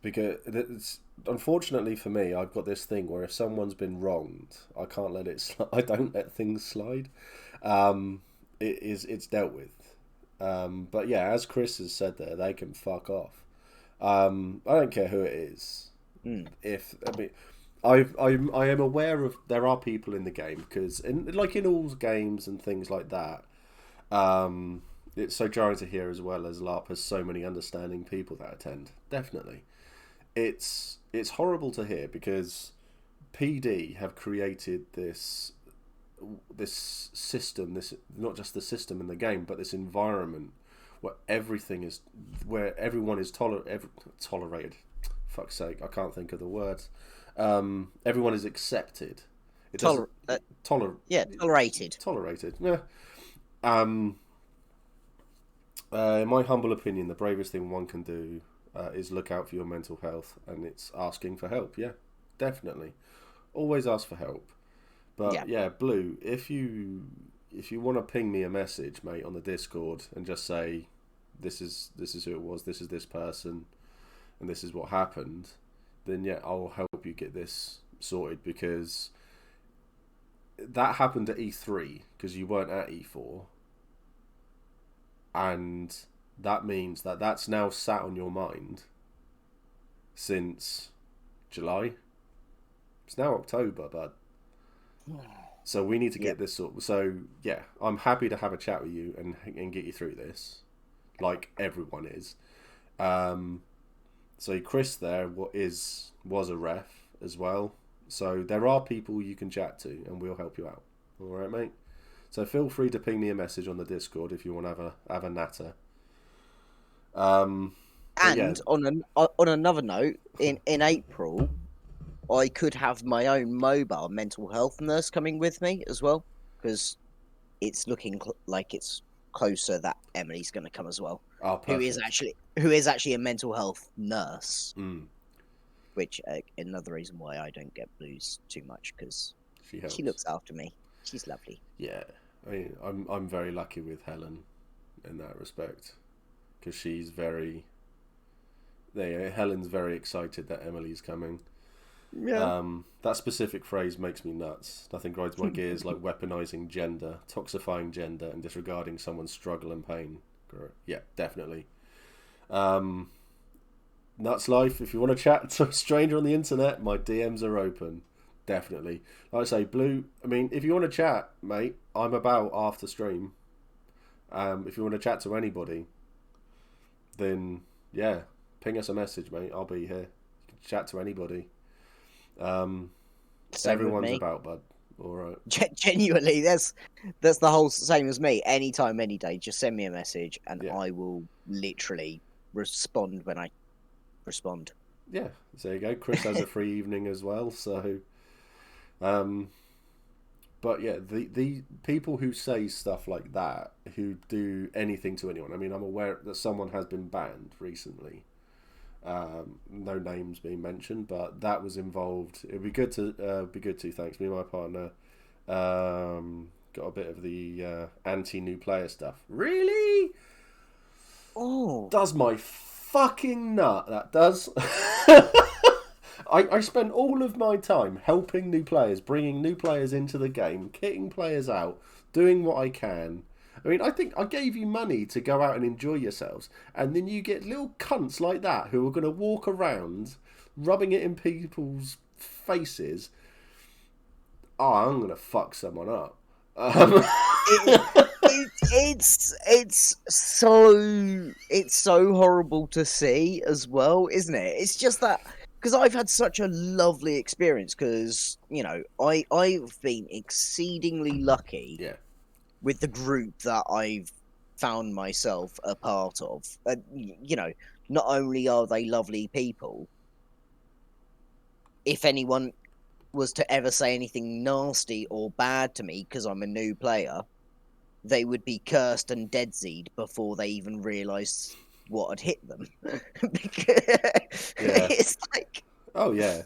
because unfortunately for me, I've got this thing where if someone's been wronged, I can't let it. I don't let things slide. Um, it's dealt with. But yeah, as Chris has said there, they can fuck off. I don't care who it is. mm, If I mean, I am aware of there are people in the game because in all games and things like that. Um, it's so jarring to hear as well as LARP has so many understanding people that attend. Definitely, it's horrible to hear because PD have created this system, this not just the system in the game, but this environment where where everyone is tolerated. Fuck's sake, I can't think of the words. Everyone is accepted. It doesn't toler- yeah, tolerated. tolerated. Yeah. Um, in my humble opinion, the bravest thing one can do is look out for your mental health, and it's asking for help. Yeah, definitely. always ask for help. But Yeah. yeah, Blue, if you want to ping me a message, mate, on the Discord and just say this is who it was, this is this person, and this is what happened, then yeah, I'll help you get this sorted, because that happened at E3 because you weren't at E4, and that means that that's now sat on your mind since July. It's now October, bud. So we need to get this sort. So yeah, I'm happy to have a chat with you and get you through this, like everyone is. So Chris there was a ref as well. So there are people you can chat to, and we'll help you out. All right, mate. So feel free to ping me a message on the Discord if you want to have a natter. And yeah. on another note, in April, I could have my own mobile mental health nurse coming with me as well, because it's looking like it's closer that Emily's going to come as well. Oh, perfect. Who is actually a mental health nurse, Mm. which another reason why I don't get blues too much, because She looks after me. She's lovely. Yeah, I mean, I'm very lucky with Helen in that respect, because she's very. Helen's very excited that Emily's coming. Yeah. That specific phrase makes me nuts. Nothing grinds my gears like weaponizing gender, toxifying gender, and disregarding someone's struggle and pain. Yeah, definitely. Nuts life. If you want to chat to a stranger on the internet, my DMs are open. Definitely. Like I say, Blue, I mean, if you want to chat, mate, I'm about after stream. If you want to chat to anybody, then yeah, ping us a message, mate. I'll be here. You can chat to anybody. Everyone's about, bud. All right. Genuinely, that's the whole same as me. Anytime, any day, just send me a message, and I will literally respond when I respond. Yeah, there you go. Chris has a free evening as well, so. But yeah, the people who say stuff like that, who do anything to anyone. I mean, I'm aware that someone has been banned recently. No names being mentioned, but that was involved. It'd be good to. Thanks, me and my partner. Got a bit of the anti-new player stuff. Really? Oh, Does my fucking nut, that does. I spent all of my time helping new players, bringing new players into the game, kicking players out, doing what I can. I mean, I think I gave you money to go out and enjoy yourselves, and then you get little cunts like that who are going to walk around rubbing it in people's faces. Oh, I'm going to fuck someone up. it's so horrible to see as well, isn't it? It's just that because I've had such a lovely experience, because I've been exceedingly lucky with the group that I've found myself a part of. Not only are they lovely people, if anyone was to ever say anything nasty or bad to me because I'm a new player, they would be cursed and dead-seed before they even realised what had hit them. It's like... Oh, yeah.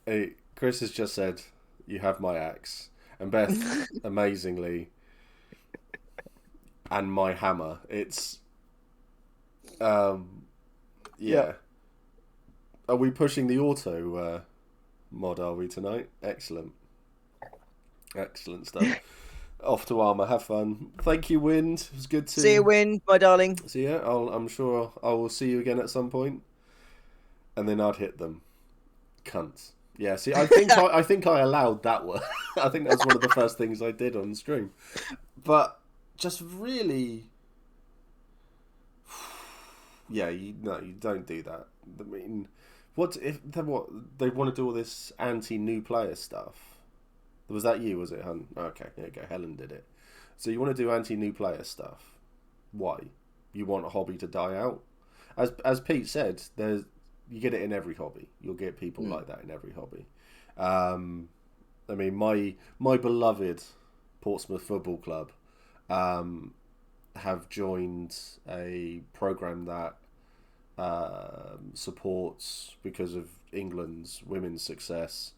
Hey, Chris has just said, you have my axe. And Beth, amazingly, and my hammer. It's... yeah. Are we pushing the auto mod, are we, tonight? Excellent stuff. Off to Armour. Have fun. Thank you, Wind. It was good to see you, Wind, my darling. See ya. I'm sure I will see you again at some point. And then I'd hit them, cunts. Yeah. See, I think I allowed that one. I think that's one of the first things I did on stream. But just really, yeah. You don't do that. I mean, what they want to do all this anti-new player stuff? Was that you? Was it, hun? Okay, there you go. Helen did it. So you want to do anti-new player stuff? Why? You want a hobby to die out? As Pete said, you get it in every hobby. You'll get people like that in every hobby. I mean, my beloved Portsmouth Football Club have joined a program that supports, because of England's women's success,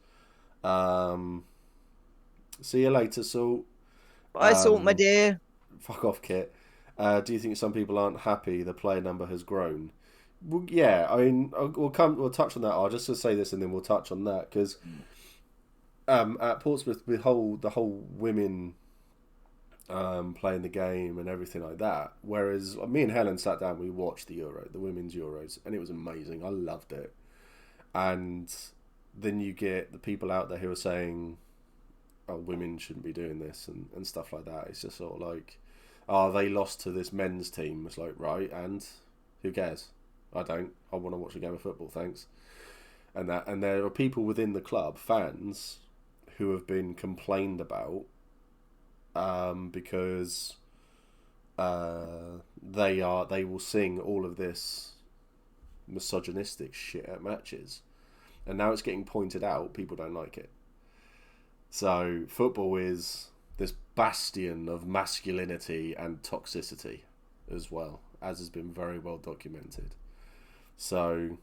See you later, Salt. I thought, my dear. Fuck off, Kit. Do you think some people aren't happy the player number has grown? Well, yeah, I mean, we'll touch on that. I'll just say this and then we'll touch on that because at Portsmouth, the whole women playing the game and everything like that. Whereas me and Helen sat down, we watched the women's Euros, and it was amazing. I loved it. And then you get the people out there who are saying, "Oh, women shouldn't be doing this" and stuff like that. It's just sort of like, "Oh, they lost to this men's team." It's like, right, and who cares? I don't. I want to watch a game of football, thanks. And there are people within the club, fans, who have been complained about because they will sing all of this misogynistic shit at matches, and now it's getting pointed out. People don't like it. So football is this bastion of masculinity and toxicity, as well as has been very well documented. So,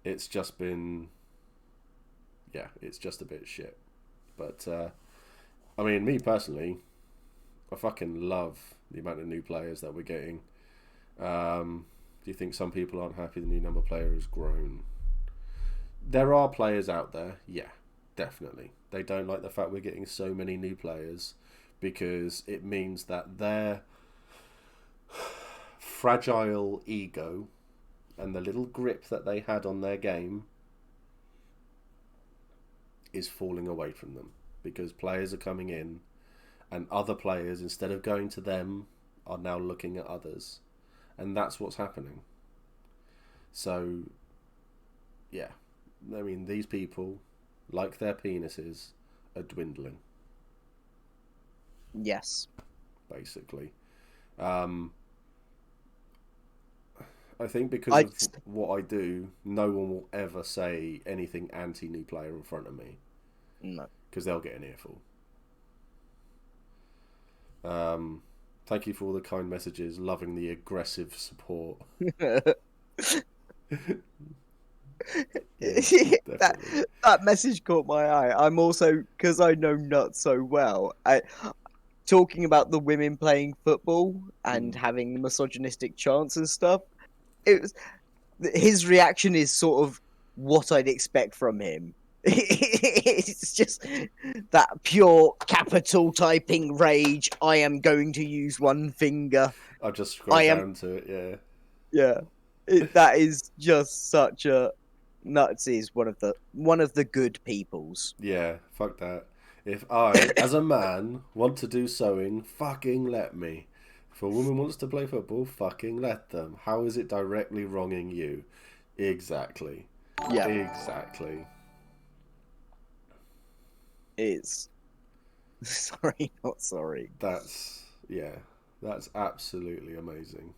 it's just been, yeah, it's just a bit shit. But I mean, me personally, I fucking love the amount of new players that we're getting. Do you think some people aren't happy the new number player has grown? There are players out there, yeah, definitely. They don't like the fact we're getting so many new players because it means that their fragile ego and the little grip that they had on their game is falling away from them because players are coming in and other players, instead of going to them, are now looking at others, and that's what's happening. So yeah, I mean, these people, like their penises, are dwindling, Yes. basically. I think because of what I do, no one will ever say anything anti-new player in front of me. No. Because they'll get an earful. Thank you for all the kind messages, loving the aggressive support. Yeah, that message caught my eye. I'm also, because I know Nut so well, talking about the women playing football and having the misogynistic chants and stuff. It was, his reaction is sort of what I'd expect from him. It's just that pure capital typing rage. I am going to use one finger. I'll just scroll down to it. Yeah. That is just such a Nuts is one of the good peoples. Yeah, fuck that. If I, as a man, want to do sewing, fucking let me. If a woman wants to play football, fucking let them. How is it directly wronging you? Exactly. Yeah. Exactly. It's sorry, not sorry. That's absolutely amazing.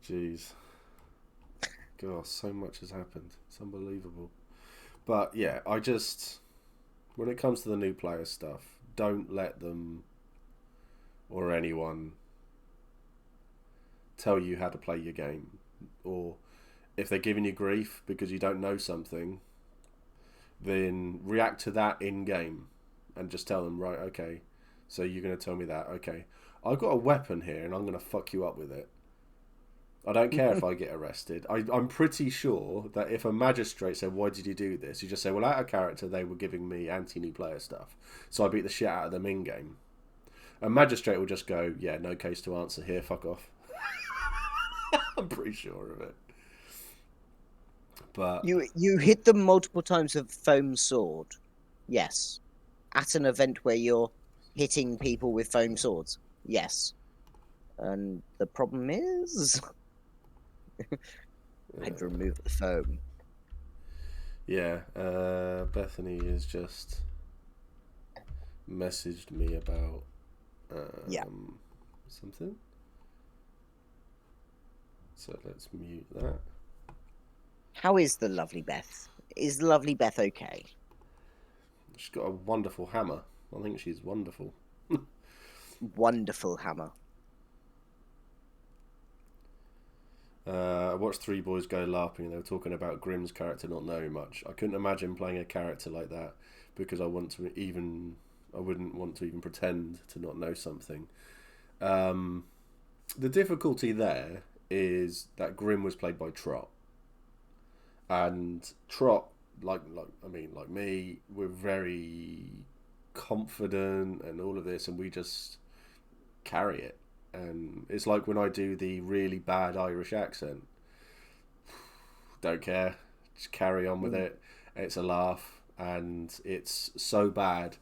Jeez. God, so much has happened. It's unbelievable. But yeah, when it comes to the new player stuff, don't let them or anyone tell you how to play your game. Or if they're giving you grief because you don't know something, then react to that in game and just tell them, right, okay, so you're going to tell me that, okay, I've got a weapon here and I'm going to fuck you up with it. I don't care if I get arrested. I'm pretty sure that if a magistrate said, why did you do this? You just say, well, out of character, they were giving me anti-new player stuff. So I beat the shit out of them in-game. A magistrate will just go, yeah, no case to answer here, fuck off. I'm pretty sure of it. But you hit them multiple times with foam sword. Yes. At an event where you're hitting people with foam swords. Yes. And the problem is I'd remove the foam. Yeah, Bethany has just messaged me about something. So let's mute that. How is the lovely Beth? Is the lovely Beth okay? She's got a wonderful hammer. I think she's wonderful. Wonderful hammer. I watched Three Boys Go LARPing, and they were talking about Grimm's character not knowing much. I couldn't imagine playing a character like that because I wouldn't want to even pretend to not know something. The difficulty there is that Grimm was played by Trot, and Trot, like me, we're very confident and all of this, and we just carry it. And it's like when I do the really bad Irish accent, don't care, just carry on with it. It's a laugh, and it's so bad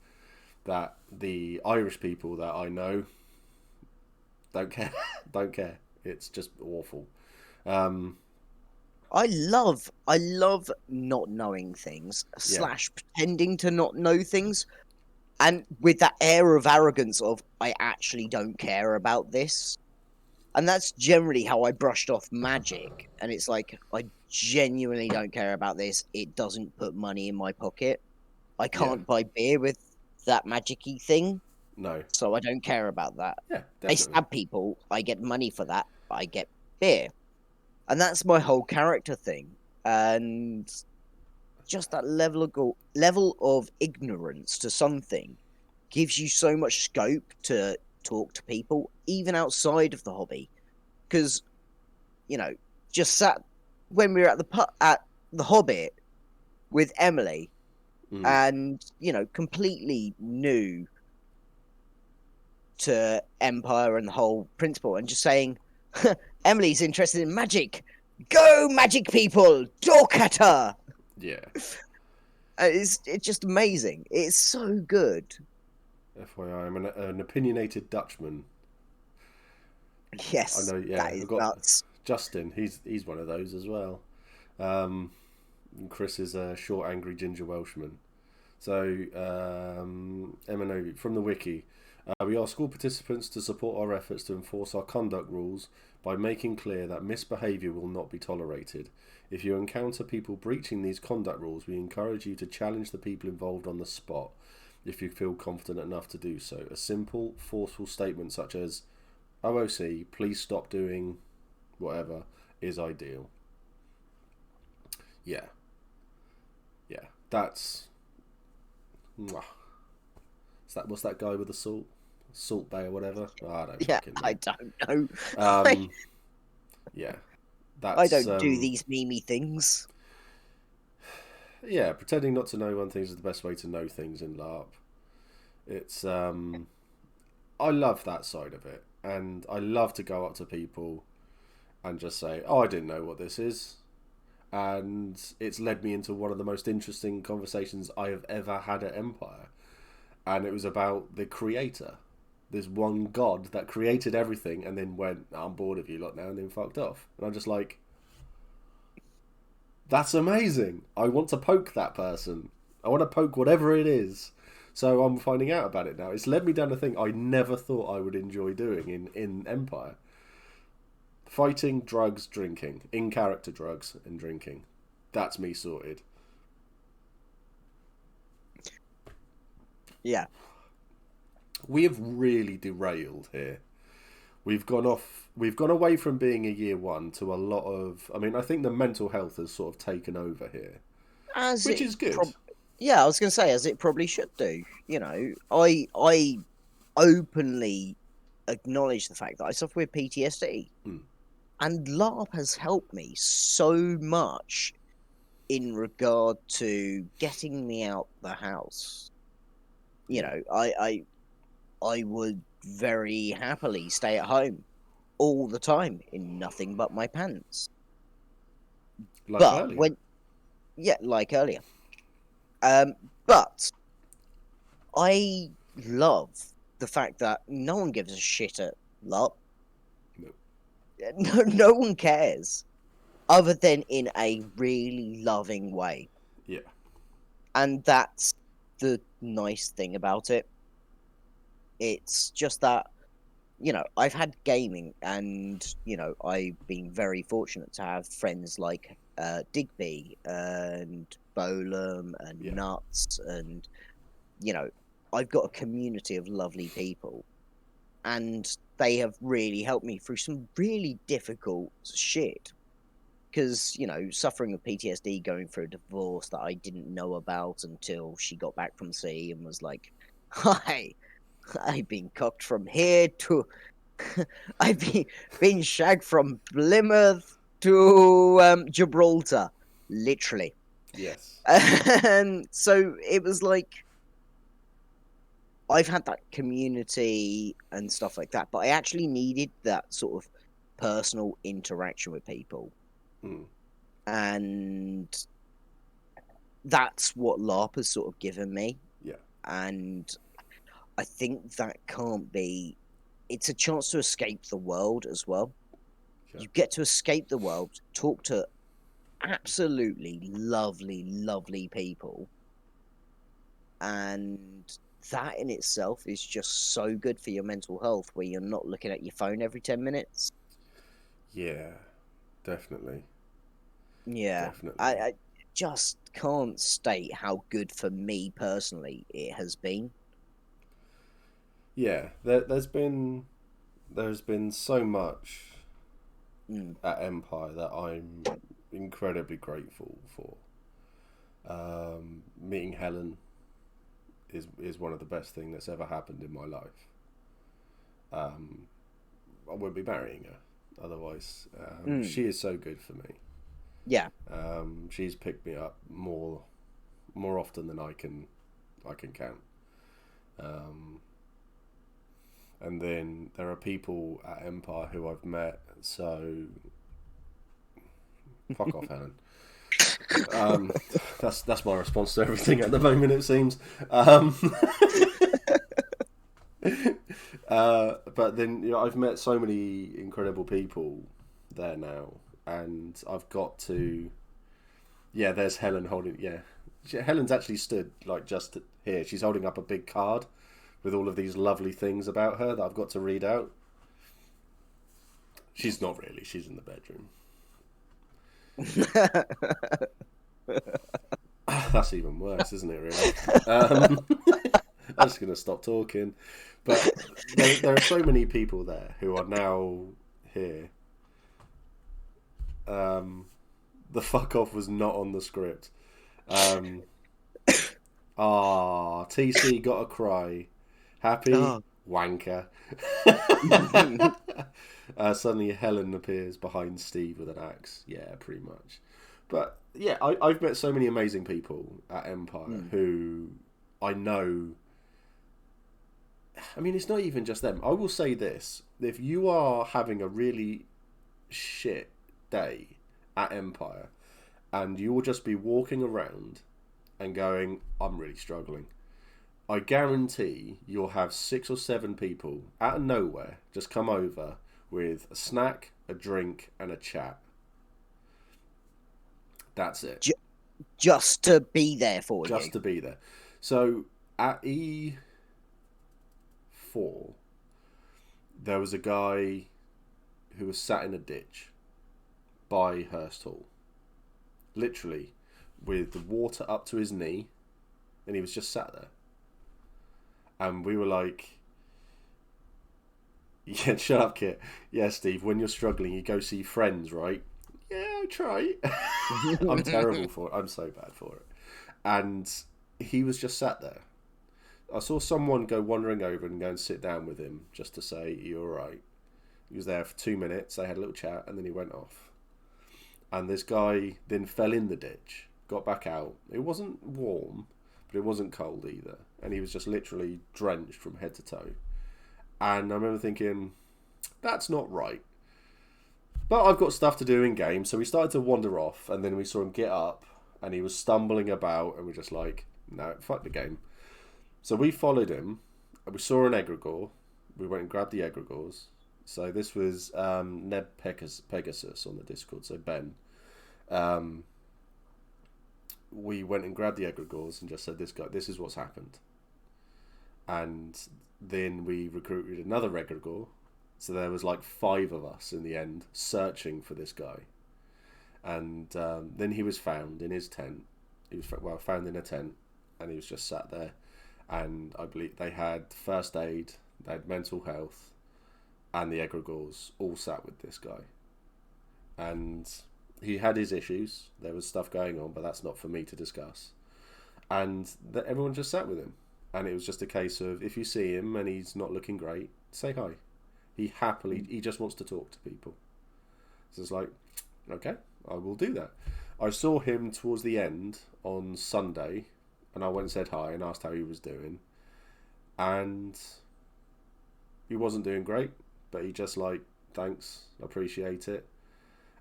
that the Irish people that I know don't care. Don't care. It's just awful. I love not knowing things Yeah, slash pretending to not know things, and with that air of arrogance of I actually don't care about this. And that's generally how I brushed off magic. And it's like I genuinely don't care about this. It doesn't put money in my pocket. I yeah, can't buy beer with that magic-y thing, no, so I don't care about that. yeah, I definitely. stab people, I get money for that, I get beer. And that's my whole character thing. And just that level of ignorance to something gives you so much scope to talk to people, even outside of the hobby. Because, you know, just sat when we were at at the Hobbit with Emily, Mm. and completely new to Empire and the whole principle, and just saying, Emily's interested in magic. Go, magic people! Talk at her! Yeah. It's just amazing. It's so good. FYI, I'm an opinionated Dutchman. I Yes, know. Yeah, that is I've got nuts. Justin. He's one of those as well. And Chris is a short, angry ginger Welshman. So, MNO from the wiki. We ask all participants to support our efforts to enforce our conduct rules by making clear that misbehaviour will not be tolerated. If you encounter people breaching these conduct rules, we encourage you to challenge the people involved on the spot if you feel confident enough to do so. A simple, forceful statement such as, OOC, please stop doing whatever, is ideal. Yeah. Yeah. That's... Mwah. What's that guy with the Salt Bay or whatever? Oh, I don't Yeah, fucking I know. don't know. Um, yeah, I that's don't do these memey things. yeah. Pretending not to know one thing is the best way to know things in LARP. It's I love that side of it, and I love to go up to people and just say, "Oh, I didn't know what this is," and it's led me into one of the most interesting conversations I have ever had at Empire, and it was about the creator. This one god that created everything and then went, I'm bored of you lot now, and then fucked off. And I'm just like, that's amazing. I want to poke that person. I want to poke whatever it is. So I'm finding out about it now. It's led me down a thing I never thought I would enjoy doing in Empire. Fighting, drugs, drinking. In character drugs and drinking. That's me sorted. Yeah. We have really derailed here. We've gone away from being a year one to a lot of, I mean, I think the mental health has sort of taken over here, As which it is good. yeah, I was going to say, as it probably should do. I openly acknowledge the fact that I suffer with PTSD, Hmm. and LARP has helped me so much in regard to getting me out the house. Yeah. I would very happily stay at home all the time in nothing but my pants. Like But earlier. when yeah, like earlier. Um, but I love the fact that no one gives a shit at LARP. No. No one cares, other than in a really loving way. Yeah. And that's the nice thing about it. It's just that, I've had gaming, and, I've been very fortunate to have friends like Digby and Bolum and Yeah. Nuts, and, you know, I've got a community of lovely people, and they have really helped me through some really difficult shit. because, suffering with PTSD, going through a divorce that I didn't know about until she got back from sea and was like, "Hi, I've been cocked from here to, I've been shagged from Plymouth to Gibraltar, literally." Yes. And so it was like I've had that community and stuff like that, but I actually needed that sort of personal interaction with people. Mm. And that's what LARP has sort of given me. Yeah. And I think that can't be. It's a chance to escape the world as well. Yeah. You get to escape the world, talk to absolutely lovely, lovely people. And that in itself is just so good for your mental health, where you're not looking at your phone every 10 minutes. Yeah. Definitely. Yeah. Definitely. I just can't state how good for me personally it has been. Yeah. There's been so much Mm. at Empire that I'm incredibly grateful for. Meeting Helen is one of the best things that's ever happened in my life. I wouldn't be marrying her otherwise. Mm. She is so good for me. Yeah. She's picked me up more often than I can count. And then there are people at Empire who I've met. So fuck off, Helen. That's my response to everything at the moment. It seems. But then I've met so many incredible people there now, and I've got to. Yeah, there's Helen holding. Yeah, Helen's actually stood like just here. She's holding up a big card with all of these lovely things about her that I've got to read out. She's not really. She's in the bedroom. That's even worse, isn't it? Really. I'm just going to stop talking. But there are so many people there who are now here. The fuck off was not on the script. TC got a cry. Happy? Oh. Wanker. Suddenly Helen appears behind Steve with an axe. Yeah, pretty much. But yeah, I've met so many amazing people at Empire who I know. I mean, it's not even just them. I will say this. If you are having a really shit day at Empire and you will just be walking around and going, I'm really struggling, I guarantee you'll have 6 or 7 people out of nowhere just come over with a snack, a drink, and a chat. That's it. Just to be there for you. Just to be there. So at E4, there was a guy who was sat in a ditch by Hurst Hall. Literally, with the water up to his knee, and he was just sat there. And we were like, yeah, shut up, Kit. Yeah, Steve, when you're struggling, you go see friends, right? Yeah, I try. I'm terrible for it. I'm so bad for it. And he was just sat there. I saw someone go wandering over and go and sit down with him just to say, are you all right? He was there for 2 minutes. They had a little chat and then he went off. And this guy then fell in the ditch, got back out. It wasn't warm, but it wasn't cold either. And he was just literally drenched from head to toe. And I remember thinking, that's not right. But I've got stuff to do in game, so we started to wander off, and then we saw him get up, and he was stumbling about, and we're just like, no, fuck the game. So we followed him, and we saw an egregore. We went and grabbed the egregores. So this was Neb Pegasus on the Discord, so Ben. We went and grabbed the egregores and just said, this is what's happened. And then we recruited another egregore. So there was like 5 of us in the end searching for this guy. And then he was found in his tent. He was found in a tent, and he was just sat there. And I believe they had first aid, they had mental health, and the egregores all sat with this guy. And He had his issues. There was stuff going on, but that's not for me to discuss. And everyone just sat with him. And it was just a case of, if you see him and he's not looking great, say hi. He just wants to talk to people. So it's like, okay, I will do that. I saw him towards the end on Sunday, and I went and said hi and asked how he was doing. And he wasn't doing great, but he just like, thanks, appreciate it.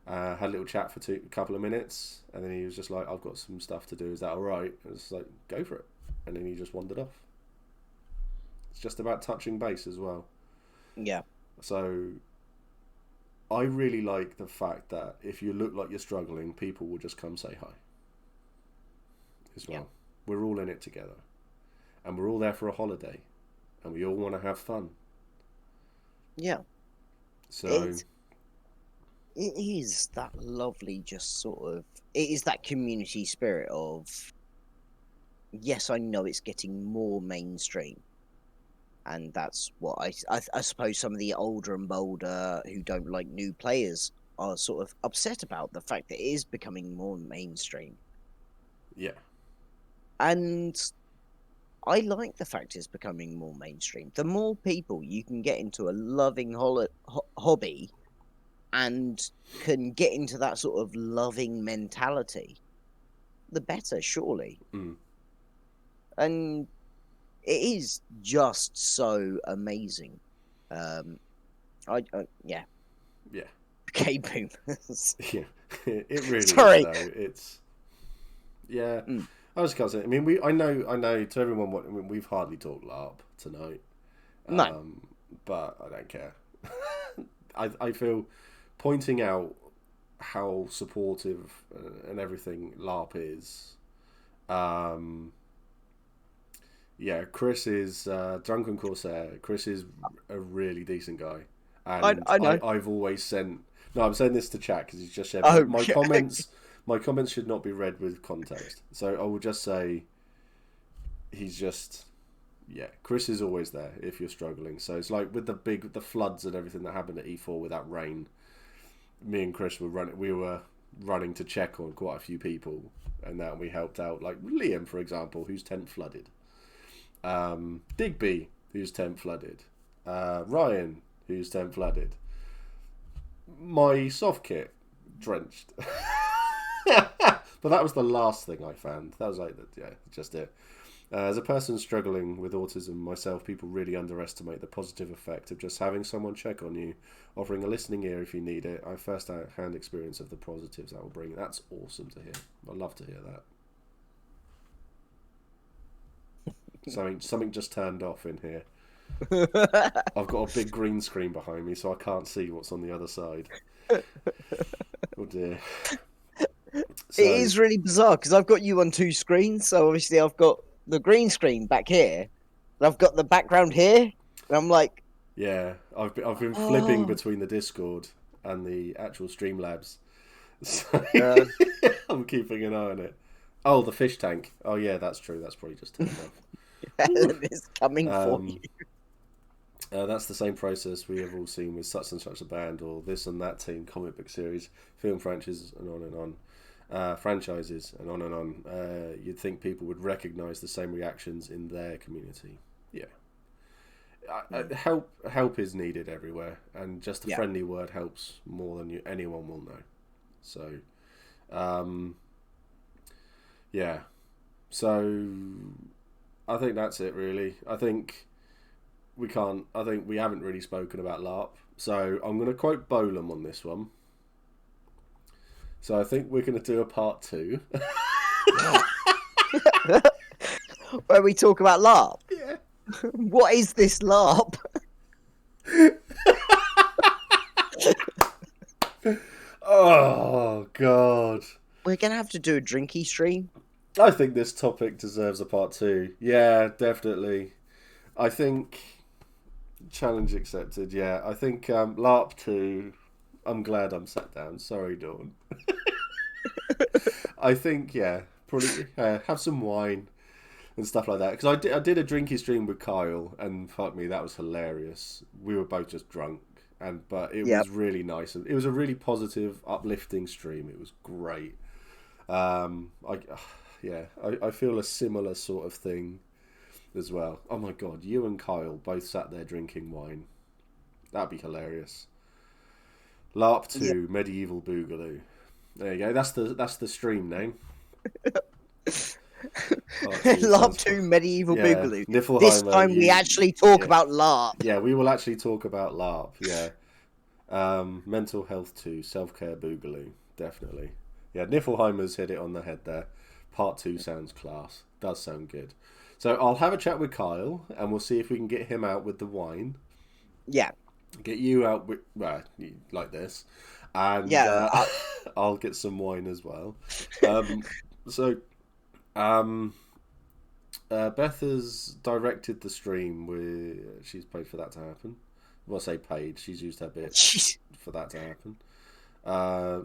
Had a little chat for a couple of minutes, and then he was just like, I've got some stuff to do, is that alright? And it's like, go for it. And then he just wandered off. It's just about touching base as well. Yeah. So I really like the fact that if you look like you're struggling, people will just come say hi as well. Yeah. We're all in it together, and we're all there for a holiday, and we all want to have fun. Yeah. So it is that lovely, just sort of, it is that community spirit of, yes, I know it's getting more mainstream. And that's what I suppose some of the older and bolder who don't like new players are sort of upset about, the fact that it is becoming more mainstream. Yeah. And I like the fact it's becoming more mainstream. The more people you can get into a loving hobby and can get into that sort of loving mentality, the better, surely. Mm. And it is just so amazing. Yeah. Okay, boomers. Yeah, it really Sorry. is, though. It's I just can't say. I mean, I know. To everyone, we've hardly talked LARP tonight. No, but I don't care. I feel pointing out how supportive and everything LARP is. Yeah, Chris is Drunken Corsair. Chris is a really decent guy, and I know. I've always sent. No, I'm saying this to chat because he's just shared my yeah. comments. My comments should not be read with context, so I will just say he's just. Yeah, Chris is always there if you're struggling. So it's like with the floods and everything that happened at E4 with that rain. Me and Chris were running to check on quite a few people, and that we helped out. Like Liam, for example, whose tent flooded. Digby, whose tent flooded. Ryan, whose tent flooded. My soft kit drenched. But that was the last thing I found. That was like, just it. As a person struggling with autism myself, people really underestimate the positive effect of just having someone check on you, offering a listening ear if you need it. I have first-hand experience of the positives that will bring. That's awesome to hear. I'd love to hear that. Something just turned off in here. I've got a big green screen behind me, so I can't see what's on the other side. Oh dear. So, it is really bizarre because I've got you on two screens. So obviously I've got the green screen back here, and I've got the background here, and I'm like, yeah, I've been flipping between the Discord and the actual Streamlabs. So I'm keeping an eye on it. Oh, the fish tank. Oh yeah, that's true. That's probably just turned off. it's coming for you. That's the same process we have all seen with such and such a band, or this and that team, comic book series, film franchises, and on and on. Franchises and on and on. You'd think people would recognise the same reactions in their community. Yeah. Help is needed everywhere, and just a friendly word helps more than anyone will know. So, yeah. So, I think that's it, really. I think we haven't really spoken about LARP. So, I'm going to quote Bolam on this one. So, I think we're going to do a part 2. Where we talk about LARP? Yeah. What is this LARP? Oh, God. We're going to have to do a drinky stream. I think this topic deserves a part 2. Yeah, definitely. I think... Challenge accepted, yeah. I think LARP 2... I'm glad I'm sat down. Sorry, Dawn. I think, yeah, probably have some wine and stuff like that. Because I did a drinky stream with Kyle, and fuck me, that was hilarious. We were both just drunk, but it Yep. was really nice. It was a really positive, uplifting stream. It was great. I feel a similar sort of thing as well. Oh my god, you and Kyle both sat there drinking wine. That'd be hilarious. LARP 2 Medieval Boogaloo. There you go. That's the stream name. LARP 2 Medieval Boogaloo. Niflheimer, This time we actually talk about LARP. Yeah, we will actually talk about LARP. Yeah. Mental Health 2 Self-Care Boogaloo. Definitely. Yeah, Niflheimer's hit it on the head there. Part 2 sounds class. Does sound good. So I'll have a chat with Kyle, and we'll see if we can get him out with the wine. Yeah. Get you out with like this, and I'll get some wine as well. Beth has directed the stream. She's paid for that to happen. Well, I say paid. She's used her bit for that to happen.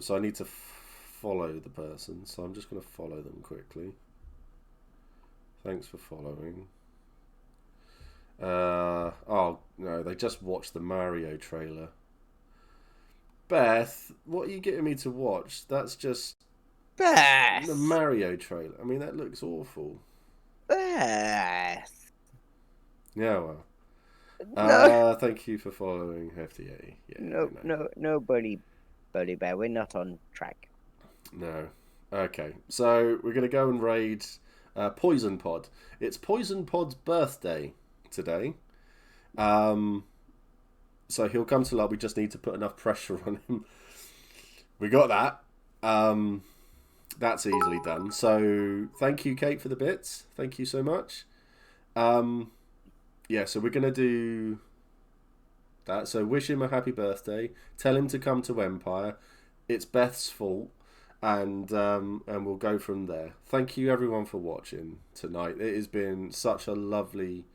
So I need to follow the person. So I'm just going to follow them quickly. Thanks for following. Oh no, they just watched the Mario trailer. Beth, what are you getting me to watch? That's just Beth. the Mario trailer. I mean, that looks awful. Beth. Yeah, well. No. Thank you for following FTA. Yeah, Nobody, Bear. We're not on track. No. Okay, so we're gonna go and raid Poison Pod. It's Poison Pod's birthday today. So he'll come to LARP. We just need to put enough pressure on him. We got that. That's easily done. So thank you, Kate, for the bits. Thank you so much. Yeah, so we're going to do that. So wish him a happy birthday. Tell him to come to Empire. It's Beth's fault. And we'll go from there. Thank you, everyone, for watching tonight. It has been such a lovely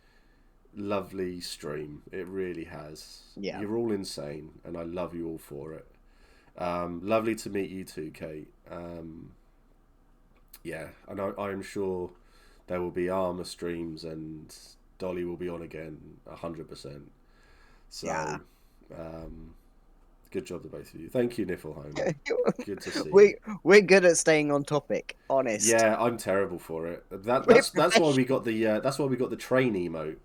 stream. It really has. Yeah. You're all insane, and I love you all for it. Lovely to meet you too, Kate. Yeah, and I'm sure there will be Armour streams, and Dolly will be on again 100%. So, yeah. Good job to both of you. Thank you, Niflheim. Good to see you. We're good at staying on topic, honest. Yeah, I'm terrible for it. That's why we got the train emote,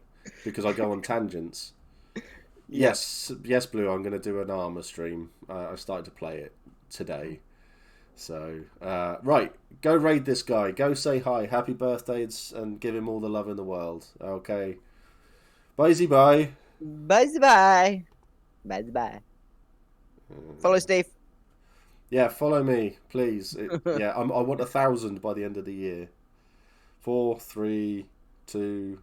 because I go on tangents. Yes, Blue. I'm going to do an Armour stream. I started to play it today. So right, go raid this guy. Go say hi, happy birthday, and give him all the love in the world. Okay. Bye. Bye. Follow Steve. Yeah, follow me, please. I want 1,000 by the end of the year. 4, 3, 2,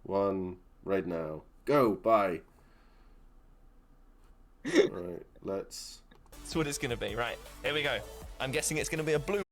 1. Raid now. Go. Bye. All right, let's. That's what it's going to be, right? Here we go. I'm guessing it's going to be a blue